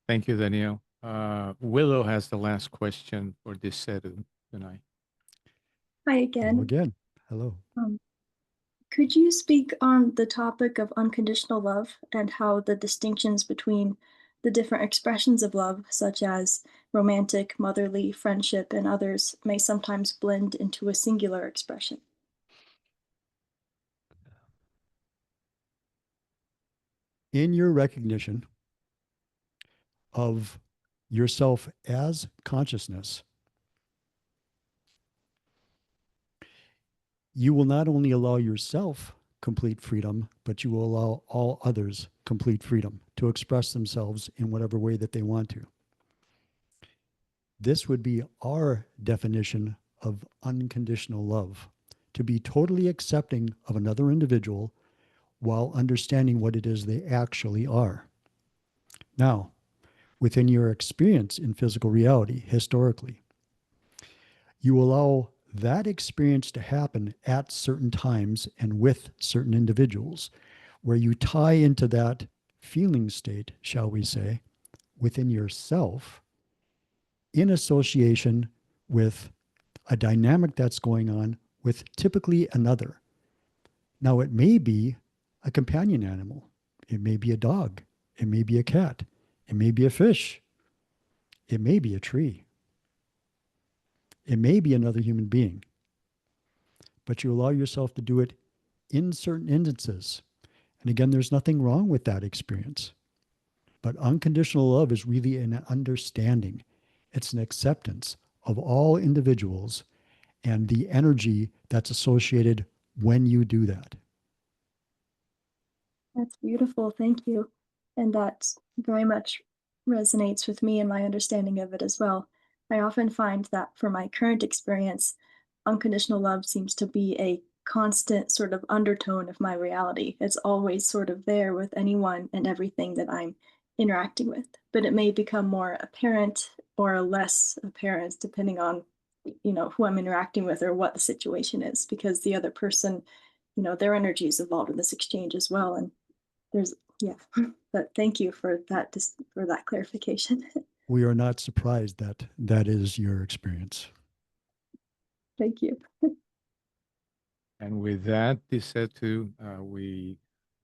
Thank you, Danielle. Willow has the last question for this set tonight. Hi Hello again. again. Hello. Could you speak on the topic of unconditional love and how the distinctions between the different expressions of love, such as romantic, motherly, friendship, and others, may sometimes blend into a singular expression? In your recognition of yourself as consciousness, you will not only allow yourself complete freedom, but you will allow all others complete freedom to express themselves in whatever way that they want to. This would be our definition of unconditional love, to be totally accepting of another individual while understanding what it is they actually are. Now, within your experience in physical reality, historically, you allow that experience to happen at certain times and with certain individuals, where you tie into that feeling state, shall we say, within yourself in association with a dynamic that's going on with typically another. Now, it may be a companion animal, it may be a dog, it may be a cat, it may be a fish, it may be a tree, it may be another human being. But you allow yourself to do it in certain instances. And again, there's nothing wrong with that experience. But unconditional love is really an understanding, it's an acceptance of all individuals and the energy that's associated when you do that. That's beautiful. Thank you. And that very much resonates with me and my understanding of it as well. I often find that for my current experience, unconditional love seems to be a constant sort of undertone of my reality. It's always sort of there with anyone and everything that I'm interacting with, but it may become more apparent or less apparent depending on, who I'm interacting with or what the situation is, because the other person, their energy is involved in this exchange as well. And there's, yeah, but thank you for that, just for that clarification. We are not surprised that that is your experience. Thank you. And with that, D'setu, we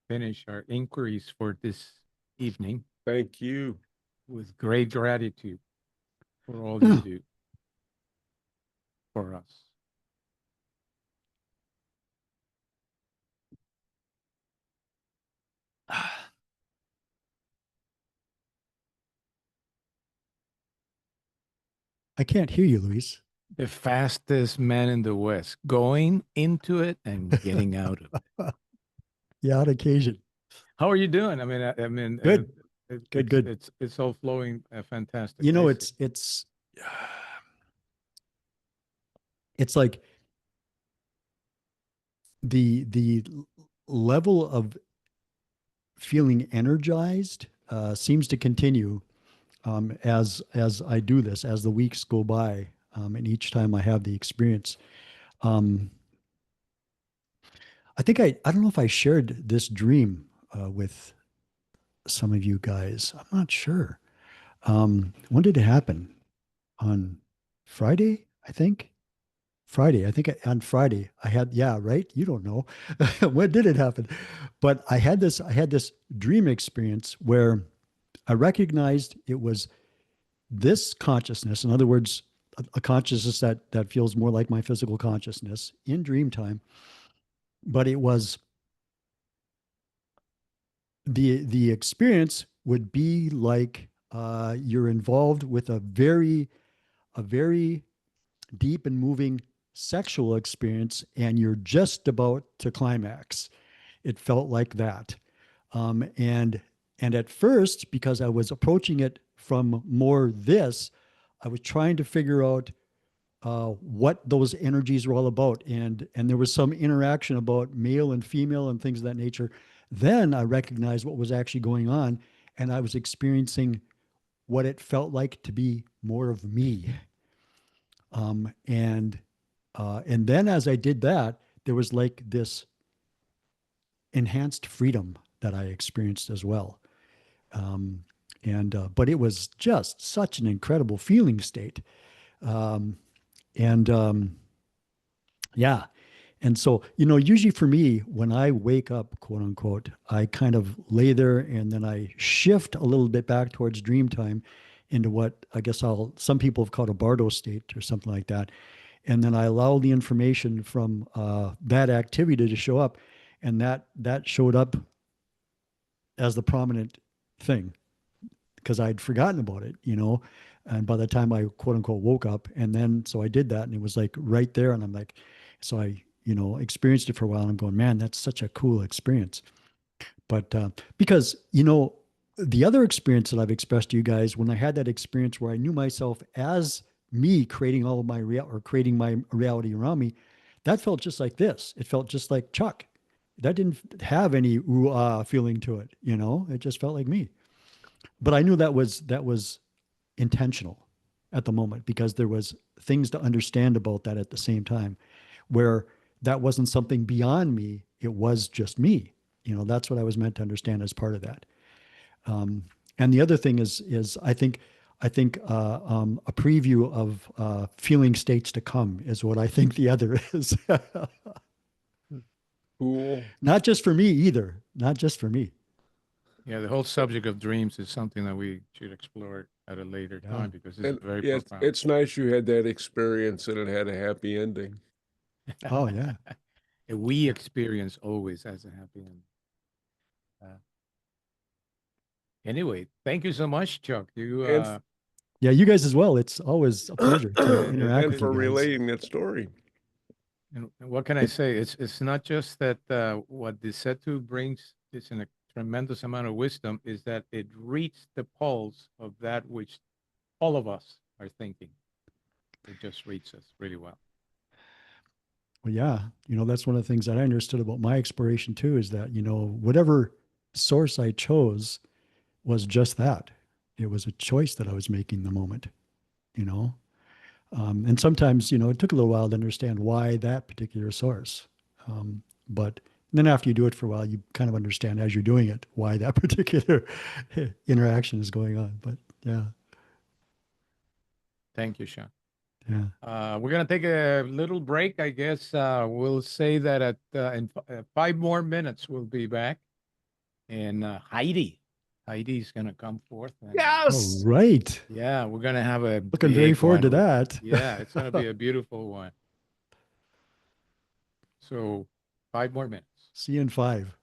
finish our inquiries for this evening Thank you. with great gratitude for all you do for us. I can't hear you, Luis. The fastest man in the West, going into it and getting out of it. Yeah, on occasion. How are you doing? I mean, Good. Good. It's all flowing fantastic. You know, I see. it's like the level of feeling energized seems to continue as I do this, as the weeks go by, and each time I have the experience. I think I don't know if I shared this dream with some of you guys. I'm not sure. When did it happen? On Friday, I think. Friday. I think on Friday I had, yeah, right. You don't know. When did it happen? But I had this dream experience where I recognized it was this consciousness. In other words, a consciousness that feels more like my physical consciousness in dream time. But it was the experience would be like you're involved with a very deep and moving sexual experience, and you're just about to climax. It felt like that, and at first, because I was approaching it from more this, I was trying to figure out what those energies were all about, and there was some interaction about male and female and things of that nature. Then I recognized what was actually going on, and I was experiencing what it felt like to be more of me. And then as I did that, there was like this enhanced freedom that I experienced as well. And, but it was just such an incredible feeling state. Um, and yeah. And so, usually for me, when I wake up, quote unquote, I kind of lay there and then I shift a little bit back towards dream time into what I guess some people have called a bardo state or something like that. And then I allow the information from that activity to show up. And that showed up as the prominent thing because I'd forgotten about it, and by the time I quote unquote woke up, and then so I did that and it was like right there. And I'm like, so I, experienced it for a while and I'm going, man, that's such a cool experience. But because, the other experience that I've expressed to you guys, when I had that experience where I knew myself as me creating all of my creating my reality around me, that felt just like this. It felt just like Chuck. That didn't have any feeling to it, it just felt like me. But I knew that was intentional at the moment because there was things to understand about that at the same time, where that wasn't something beyond me. It was just me. That's what I was meant to understand as part of that. And the other thing is I think a preview of feeling states to come is what I think the other is. Cool. Not just for me either. Not just for me. Yeah, the whole subject of dreams is something that we should explore at a later Yeah. time because it's And very yeah, profound. it's nice you had that experience and it had a happy ending. Oh yeah. We experience always has a happy end. Anyway, thank you so much, Chuck. You And Yeah, you guys as well. It's always a pleasure to interact and with for you guys. relating that story. and what can I say? It's not just that what D'setu brings is in a tremendous amount of wisdom is that it reads the pulse of that which all of us are thinking. It just reads us really well. Well, yeah, that's one of the things that I understood about my exploration too, is that, whatever source I chose was just that. It was a choice that I was making in the moment, you know? And sometimes, it took a little while to understand why that particular source. But then after you do it for a while, you kind of understand as you're doing it, why that particular interaction is going on. But yeah. Thank you, Sean. Yeah. We're gonna take a little break. I guess we'll say that in 5 more minutes we'll be back. And Heidi's gonna come forth. And, All right. yeah, we're gonna have a Looking very big forward to one. that. Yeah, it's gonna be a beautiful one. So 5 more minutes. See you in 5.